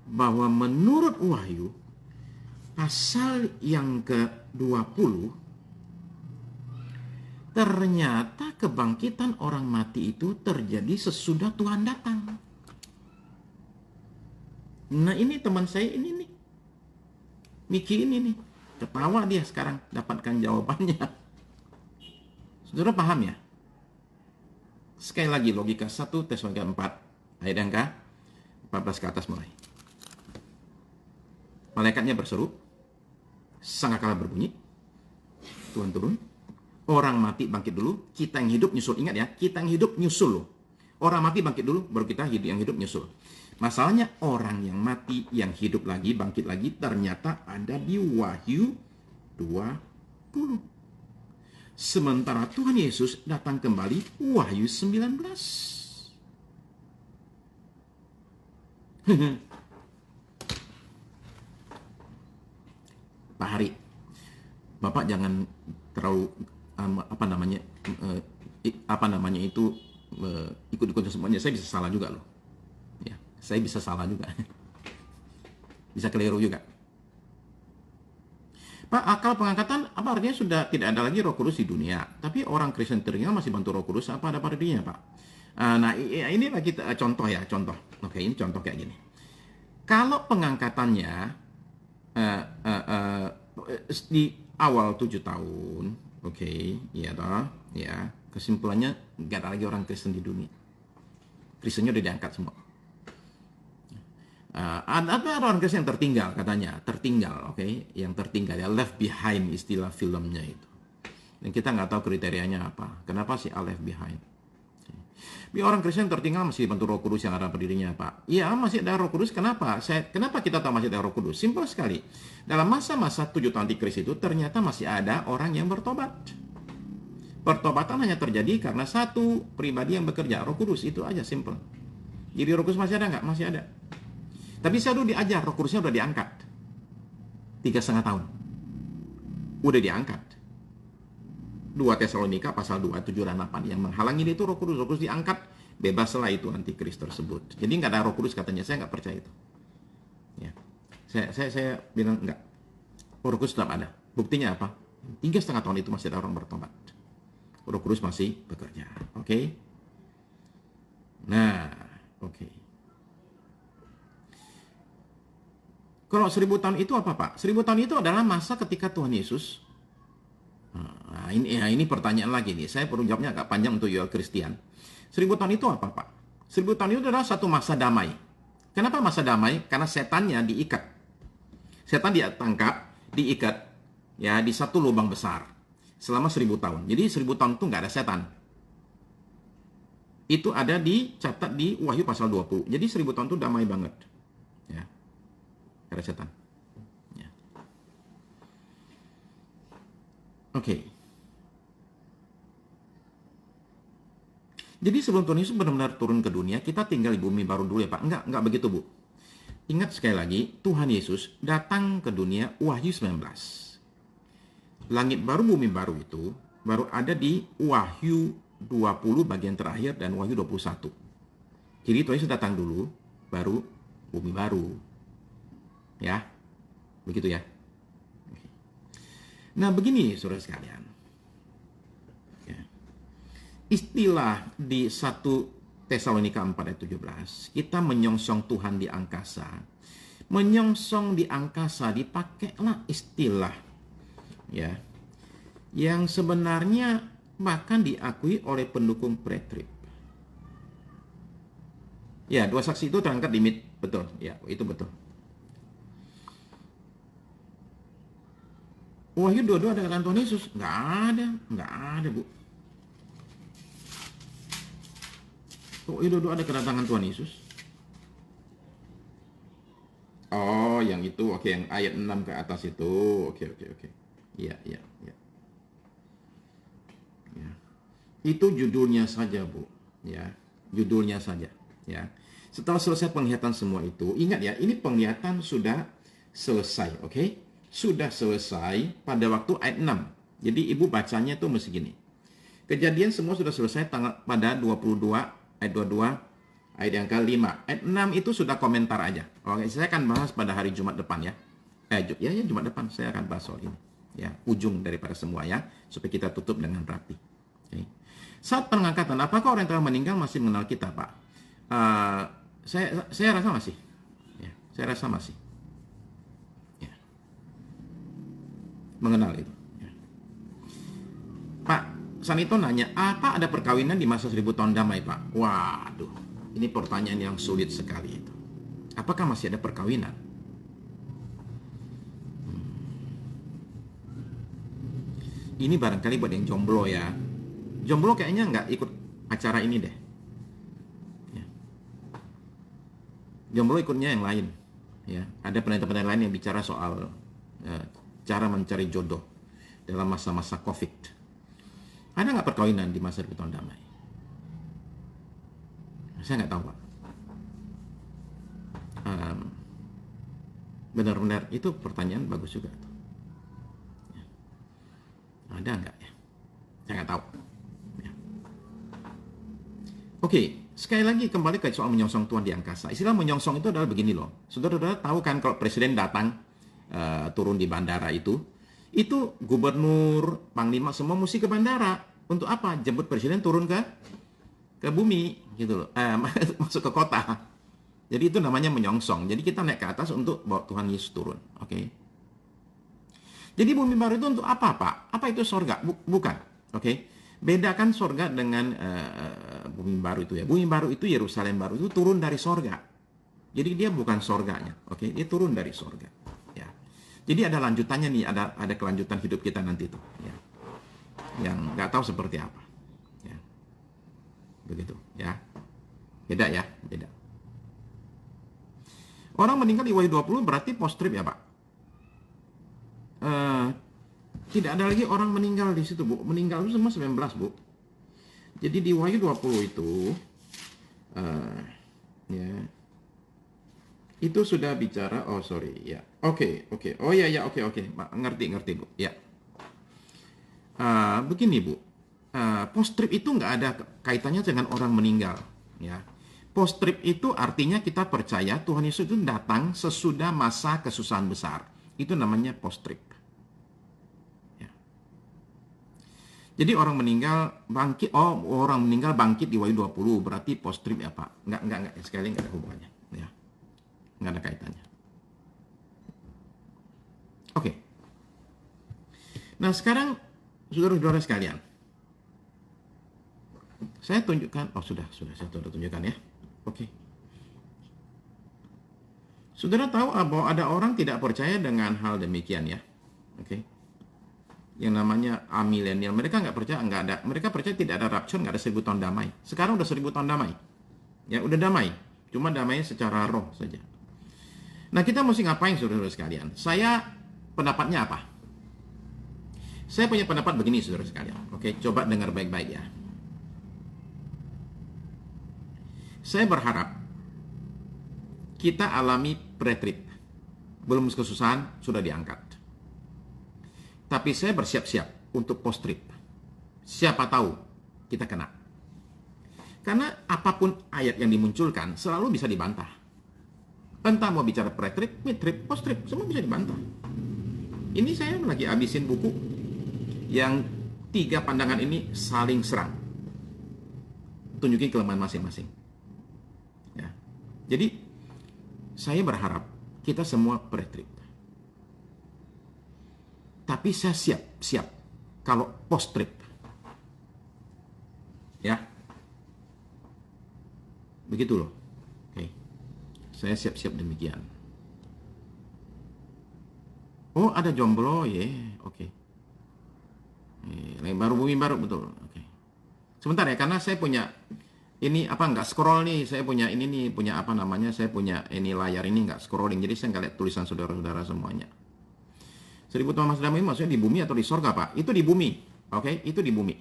Bahwa menurut Wahyu, pasal yang ke-20, ternyata kebangkitan orang mati itu terjadi sesudah Tuhan datang. Nah ini teman saya ini nih. Miki ini nih, ketawa dia sekarang dapatkan jawabannya. Saudara paham ya? Sekali lagi logika 1 Tesalonika 4 ayat yang ke-14 ke atas mulai. Malaikatnya berseru, sangkakala berbunyi, Tuhan turun, orang mati bangkit dulu, kita yang hidup nyusul. Ingat ya, kita yang hidup nyusul loh. Orang mati bangkit dulu, baru kita yang hidup nyusul. Masalahnya orang yang mati, yang hidup lagi, bangkit lagi, ternyata ada di Wahyu 20. Sementara Tuhan Yesus datang kembali Wahyu 19. Pak Hari, Bapak jangan terlalu ikut-ikut semuanya. Saya bisa salah juga loh. Ya, saya bisa salah juga. Bisa keliru juga. Pak, akal pengangkatan apa artinya sudah tidak ada lagi Roh Kudus di dunia? Tapi orang Kristen tertinggal masih bantu Roh Kudus, apa ada pada dirinya, Pak? Nah, ini lagi contoh ya, contoh. Oke, ini contoh kayak gini. Kalau pengangkatannya di awal 7 tahun, oke, ya toh, ya, kesimpulannya nggak ada lagi orang Kristen di dunia. Kristennya udah diangkat semua. Ada orang Kristen yang tertinggal katanya, tertinggal, oke, yang tertinggal ya, left behind istilah filmnya itu. Dan kita nggak tahu kriterianya apa. Kenapa sih left behind? Orang Kristen tertinggal masih dibantu Roh Kudus yang ada pada dirinya, Pak. Iya, masih ada Roh Kudus. Kenapa? Kenapa kita tahu masih ada Roh Kudus? Simpel sekali. Dalam masa-masa 7 tahun Antikris itu ternyata masih ada orang yang bertobat. Pertobatan hanya terjadi karena satu pribadi yang bekerja, Roh Kudus, itu aja, simple. Jadi Roh Kudus masih ada nggak? Masih ada. Tapi saya dulu diajar, Roh Kudusnya udah diangkat. 3,5 tahun. Udah diangkat. 2 Tesalonika pasal 2, 7 dan 8. Yang menghalangi itu Roh Kudus. Roh Kudus diangkat, bebaslah itu antikris tersebut. Jadi nggak ada Roh Kudus katanya, saya nggak percaya itu. Ya. Saya bilang nggak. Roh Kudus tetap ada. Buktinya apa? 3,5 tahun itu masih ada orang bertobat. Roh Kudus masih bekerja. Oke? Nah, oke. Kalau 1000 tahun itu apa, Pak? 1000 tahun itu adalah masa ketika Tuhan Yesus. Nah, ini pertanyaan lagi nih. Saya perlu jawabnya agak panjang untuk Yoel Christian. 1000 tahun itu apa, Pak? 1000 tahun itu adalah satu masa damai. Kenapa masa damai? Karena setannya diikat. Setan ditangkap, diikat, ya, di satu lubang besar selama 1000 tahun. Jadi 1000 tahun itu nggak ada setan. Itu ada dicatat di Wahyu pasal 20. Jadi 1000 tahun itu damai banget. Ya. Nggak ada setan. Ya. Oke. Jadi sebelum Tuhan Yesus benar-benar turun ke dunia, kita tinggal di bumi baru dulu ya Pak. Enggak begitu Bu. Ingat sekali lagi, Tuhan Yesus datang ke dunia Wahyu 19. Langit baru, bumi baru itu baru ada di Wahyu 20 bagian terakhir dan Wahyu 21. Jadi Tuhan Yesus datang dulu, baru bumi baru. Ya, begitu ya. Nah begini saudara sekalian. Istilah di 1 Tesalonika 4 ayat 17, kita menyongsong Tuhan di angkasa. Menyongsong di angkasa dipakailah istilah ya yang sebenarnya bahkan diakui oleh pendukung pre-trib. Ya, 2 saksi itu terangkat di MIT, betul. Ya, itu betul. Wahyu 22 ada kata Tuhan Yesus? Nggak ada Bu. Itu ada kedatangan Tuhan Yesus. Oh, yang itu. Oke, yang ayat 6 ke atas itu. Oke. Iya. Ya. Itu judulnya saja, Bu. Ya, judulnya saja. Ya. Setelah selesai penglihatan semua itu, ingat ya, ini penglihatan sudah selesai, oke? Sudah selesai pada waktu ayat 6. Jadi Ibu bacanya tuh mesti gini. Kejadian semua sudah selesai pada 22 ayat 22, ayat yang ke-5. Ayat 6 itu sudah komentar aja. Oke, saya akan bahas pada hari Jumat depan ya. Jumat depan saya akan bahas soal ini. Ya, ujung daripada semua ya, supaya kita tutup dengan rapi. Okay. Saat pengangkatan, apakah orang yang telah meninggal masih mengenal kita, Pak? Saya rasa masih. Ya, saya rasa masih. Ya. Mengenal itu. Ya. Pak Sanito nanya, apa ada perkawinan di masa 1000 tahun damai, Pak? Waduh, ini pertanyaan yang sulit sekali itu. Apakah masih ada perkawinan? Ini barangkali buat yang jomblo ya. Jomblo kayaknya nggak ikut acara ini deh. Ya. Jomblo ikutnya yang lain. Ya, ada penelitian lain yang bicara soal cara mencari jodoh dalam masa-masa COVID. Ada nggak perkawinan di masa 1000 tahun damai? Saya nggak tahu, Pak. Benar-benar itu pertanyaan bagus juga. Ya. Ada nggak ya? Saya nggak tahu. Ya. Oke, sekali lagi kembali ke soal menyongsong Tuhan di angkasa. Istilah menyongsong itu adalah begini loh. Saudara-saudara tahu kan kalau presiden datang turun di bandara itu gubernur, panglima semua mesti ke bandara. Untuk apa? Jemput presiden turun ke bumi gitu loh. Masuk ke kota. Jadi itu namanya menyongsong. Jadi kita naik ke atas untuk bawa Tuhan Yesus turun. Oke. Jadi bumi baru itu untuk apa, Pak? Apa itu sorga? Bukan. Oke. Bedakan sorga dengan bumi baru itu ya. Bumi baru itu Yerusalem baru itu turun dari sorga. Jadi dia bukan sorganya. Oke. Dia turun dari sorga. Ya. Jadi ada lanjutannya nih. Ada kelanjutan hidup kita nanti tuh. Ya. Yang nggak tahu seperti apa. Ya. Begitu. Ya. Beda ya. Beda. Orang meninggal di Wahyu 20 berarti post-trib ya Pak? Tidak ada lagi orang meninggal di situ Bu. Meninggal itu semua 19 Bu. Jadi di Wahyu 20 itu ya itu sudah bicara. Oh sorry ya. Oke. Oh ya oke. Ngerti Bu. Ya. Begini Bu. Post-trib itu nggak ada kaitannya dengan orang meninggal. Ya. Post-trib itu artinya kita percaya Tuhan Yesus itu datang sesudah masa kesusahan besar. Itu namanya post-trib. Ya. Jadi orang meninggal bangkit di Wahyu 20 berarti post-trib ya Pak? Enggak. Sekali nggak ada hubungannya. Ya. Nggak ada kaitannya. Oke. Nah, sekarang saudara-saudara sekalian, saya tunjukkan. Oh, sudah saya tunjukkan ya. Oke. Saudara tahu bahwa ada orang tidak percaya dengan hal demikian ya. Oke. Yang namanya amilenial, mereka nggak percaya, nggak ada. Mereka percaya tidak ada rapture, nggak ada 1000 tahun damai. Sekarang udah 1000 tahun damai. Ya, udah damai. Cuma damainya secara roh saja. Nah, kita mesti ngapain saudara-saudara sekalian? Saya pendapatnya apa? Saya punya pendapat begini saudara sekalian. Oke, coba dengar baik-baik ya. Saya berharap kita alami pre-trib. Belum kesusahan, sudah diangkat. Tapi saya bersiap-siap untuk post-trib. Siapa tahu kita kena. Karena apapun ayat yang dimunculkan selalu bisa dibantah. Entah mau bicara pre-trib, mid-trib, post-trib, semua bisa dibantah. Ini saya lagi habisin buku yang 3 pandangan ini saling serang. Tunjukin kelemahan masing-masing. Ya. Jadi, saya berharap kita semua pre-trib. Tapi saya siap kalau post-trib. Ya. Begitu loh. Oke. Saya siap-siap demikian. Oh, ada jomblo ya. Oke. Baru bumi baru, betul. Oke. Sebentar ya, karena saya punya ini nggak scroll nih. Saya punya ini nih, punya apa namanya? Saya punya ini layar ini nggak scrolling. Jadi saya nggak lihat tulisan saudara-saudara semuanya. 1000 tahun masa damai maksudnya di bumi atau di sorga, Pak? Itu di bumi. Oke, itu di bumi.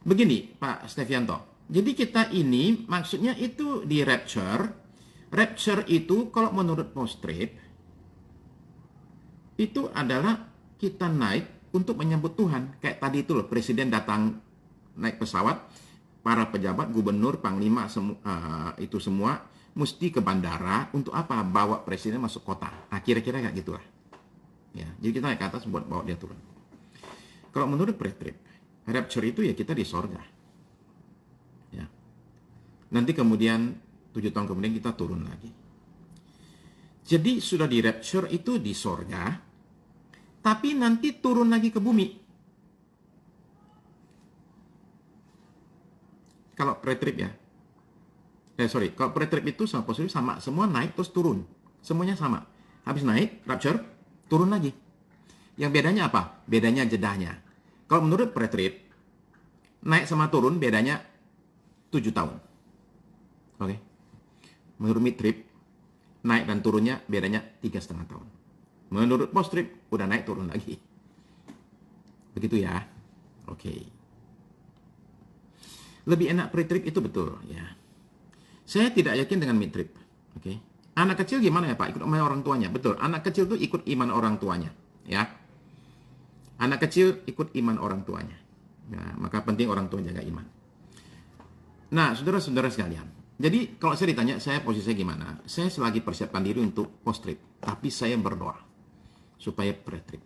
Begini, Pak Stevianto. Jadi kita ini maksudnya itu di rapture. Rapture itu kalau menurut post-trib itu adalah kita naik untuk menyambut Tuhan. Kayak tadi itu loh, presiden datang naik pesawat, para pejabat, gubernur, panglima, itu semua mesti ke bandara untuk apa? Bawa presiden masuk kota. Nah, kira-kira kayak gitulah. Ya, jadi kita naik ke atas buat bawa dia turun. Kalau menurut pre-trib, rapture itu ya kita di sorga. Ya. Nanti kemudian 7 tahun kemudian kita turun lagi. Jadi sudah di rapture itu di sorga, tapi nanti turun lagi ke bumi. Kalau pre-trib ya. Kalau pre-trib itu sama positif sama, semua naik terus turun. Semuanya sama. Habis naik, rapture, turun lagi. Yang bedanya apa? Bedanya jedahnya. Kalau menurut pre-trib, naik sama turun bedanya 7 tahun. Oke. Menurut mid-trib, naik dan turunnya bedanya 3,5 tahun. Menurut post-trib, udah naik turun lagi. Begitu ya. Oke. Lebih enak pre-trib itu betul ya. Saya tidak yakin dengan mid-trib. Oke. Anak kecil gimana ya Pak? Ikut sama orang tuanya. Betul. Anak kecil tuh ikut iman orang tuanya. Ya. Anak kecil ikut iman orang tuanya. Nah, maka penting orang tua jaga iman. Nah, saudara-saudara sekalian. Jadi, kalau saya ditanya, saya posisinya gimana? Saya selagi persiapkan diri untuk post-trib. Tapi saya berdoa. Supaya pre-trib.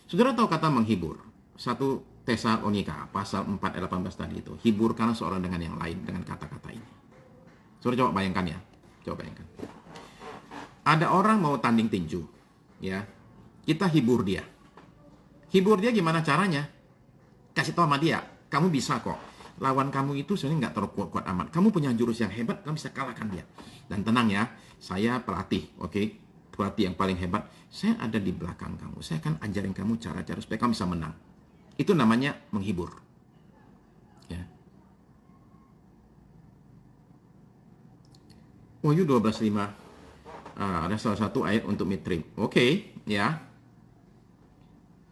Saudara tahu kata menghibur. 1 Tesalonika, pasal 4 ayat 18 tadi itu. Hiburkanlah seorang dengan yang lain dengan kata-kata ini. Saudara coba bayangkan ya. Coba bayangkan. Ada orang mau tanding tinju. Ya. Kita hibur dia. Hibur dia gimana caranya? Kasih tahu sama dia, kamu bisa kok. Lawan kamu itu sebenarnya nggak terlalu kuat-kuat amat. Kamu punya jurus yang hebat, kamu bisa kalahkan dia. Dan tenang ya, saya pelatih, oke? Pelatih yang paling hebat. Saya ada di belakang kamu. Saya akan ajarin kamu cara-cara supaya kamu bisa menang. Itu namanya menghibur. Ya. Wahyu 12:5. Ada salah satu ayat untuk mid-trib. Oke, ya.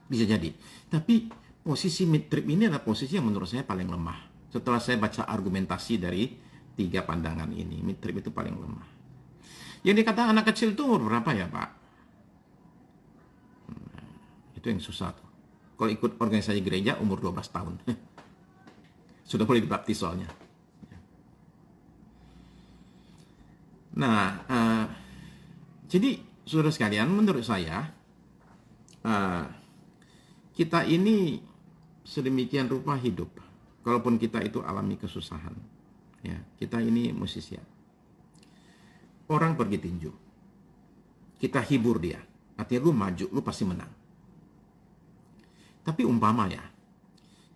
Bisa jadi. Tapi posisi mid-trib ini adalah posisi yang menurut saya paling lemah. Setelah saya baca argumentasi dari 3 pandangan ini, mid-trib itu paling lemah. Yang dikatakan anak kecil itu umur berapa ya Pak? Itu yang susah tuh. Kalau ikut organisasi gereja umur 12 tahun. Sudah boleh dibaptis soalnya. Nah, jadi saudara sekalian, menurut saya kita ini sedemikian rupa hidup. Kalaupun kita itu alami kesusahan, ya kita ini mesti siap. Orang pergi tinju, kita hibur dia. Artinya lu maju, lu pasti menang. Tapi umpama ya,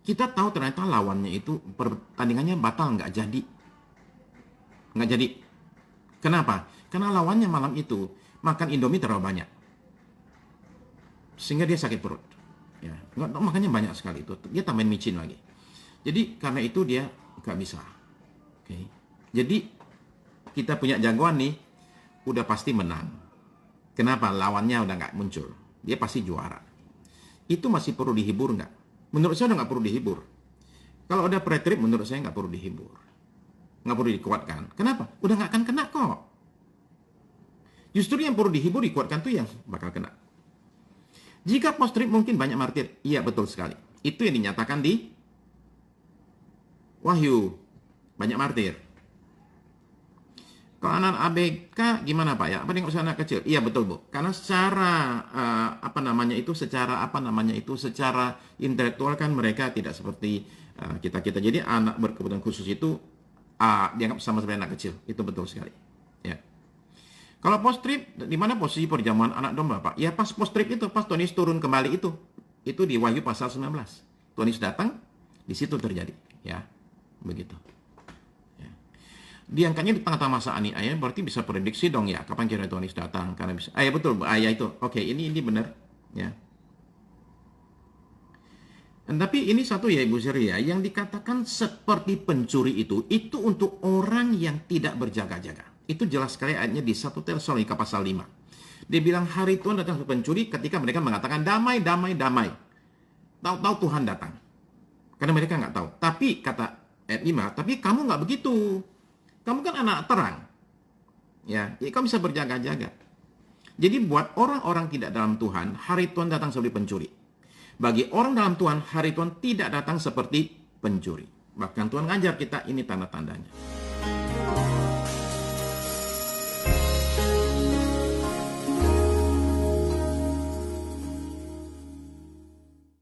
kita tahu ternyata lawannya itu pertandingannya batal, nggak jadi. Nggak jadi. Kenapa? Karena lawannya malam itu makan Indomie terlalu banyak. Sehingga dia sakit perut. Ya, makanya banyak sekali itu. Dia tambahin micin lagi. Jadi karena itu dia nggak bisa. Oke. Jadi kita punya jagoan nih, udah pasti menang. Kenapa? Lawannya udah nggak muncul. Dia pasti juara. Itu masih perlu dihibur nggak? Menurut saya udah nggak perlu dihibur. Kalau ada pre-trip, menurut saya nggak perlu dihibur. Nggak perlu dikuatkan. Kenapa? Udah nggak akan kena kok. Justru yang perlu dihibur, dikuatkan tuh yang bakal kena. Jika post-trip mungkin banyak martir. Iya, betul sekali. Itu yang dinyatakan di Wahyu. Banyak martir. Kalau anak ABK gimana Pak ya? Apa dengan usaha anak kecil? Iya betul Bu. Karena secara secara intelektual kan mereka tidak seperti kita-kita. Jadi anak berkebutuhan khusus itu dianggap sama seperti anak kecil. Itu betul sekali. Ya. Kalau post trip, di mana posisi perjamuan anak domba Pak? Ya pas post trip itu, pas Tuhan Yesus turun kembali itu. Itu di Wahyu pasal 19. Tuhan Yesus datang, di situ terjadi. Ya, begitu. Diangkatnya di tengah-tengah masa aniaya, berarti bisa prediksi dong ya, kapan kira Tuhan Yesus datang, karena bisa. Ya betul, ya itu. Oke, ini benar, ya. Tapi ini satu ya Ibu Sri ya, yang dikatakan seperti pencuri itu untuk orang yang tidak berjaga-jaga. Itu jelas sekali ayatnya di 1 Tesalonika pasal 5. Dia bilang hari Tuhan datang seperti pencuri ketika mereka mengatakan damai, damai, damai. Tahu-tahu Tuhan datang. Karena mereka nggak tahu. Tapi kata ayat 5, tapi kamu nggak begitu. Kamu kan anak terang. Ya, jadi kamu bisa berjaga-jaga. Jadi buat orang-orang tidak dalam Tuhan, hari Tuhan datang seperti pencuri. Bagi orang dalam Tuhan, hari Tuhan tidak datang seperti pencuri. Bahkan Tuhan ngajar kita, ini tanda-tandanya.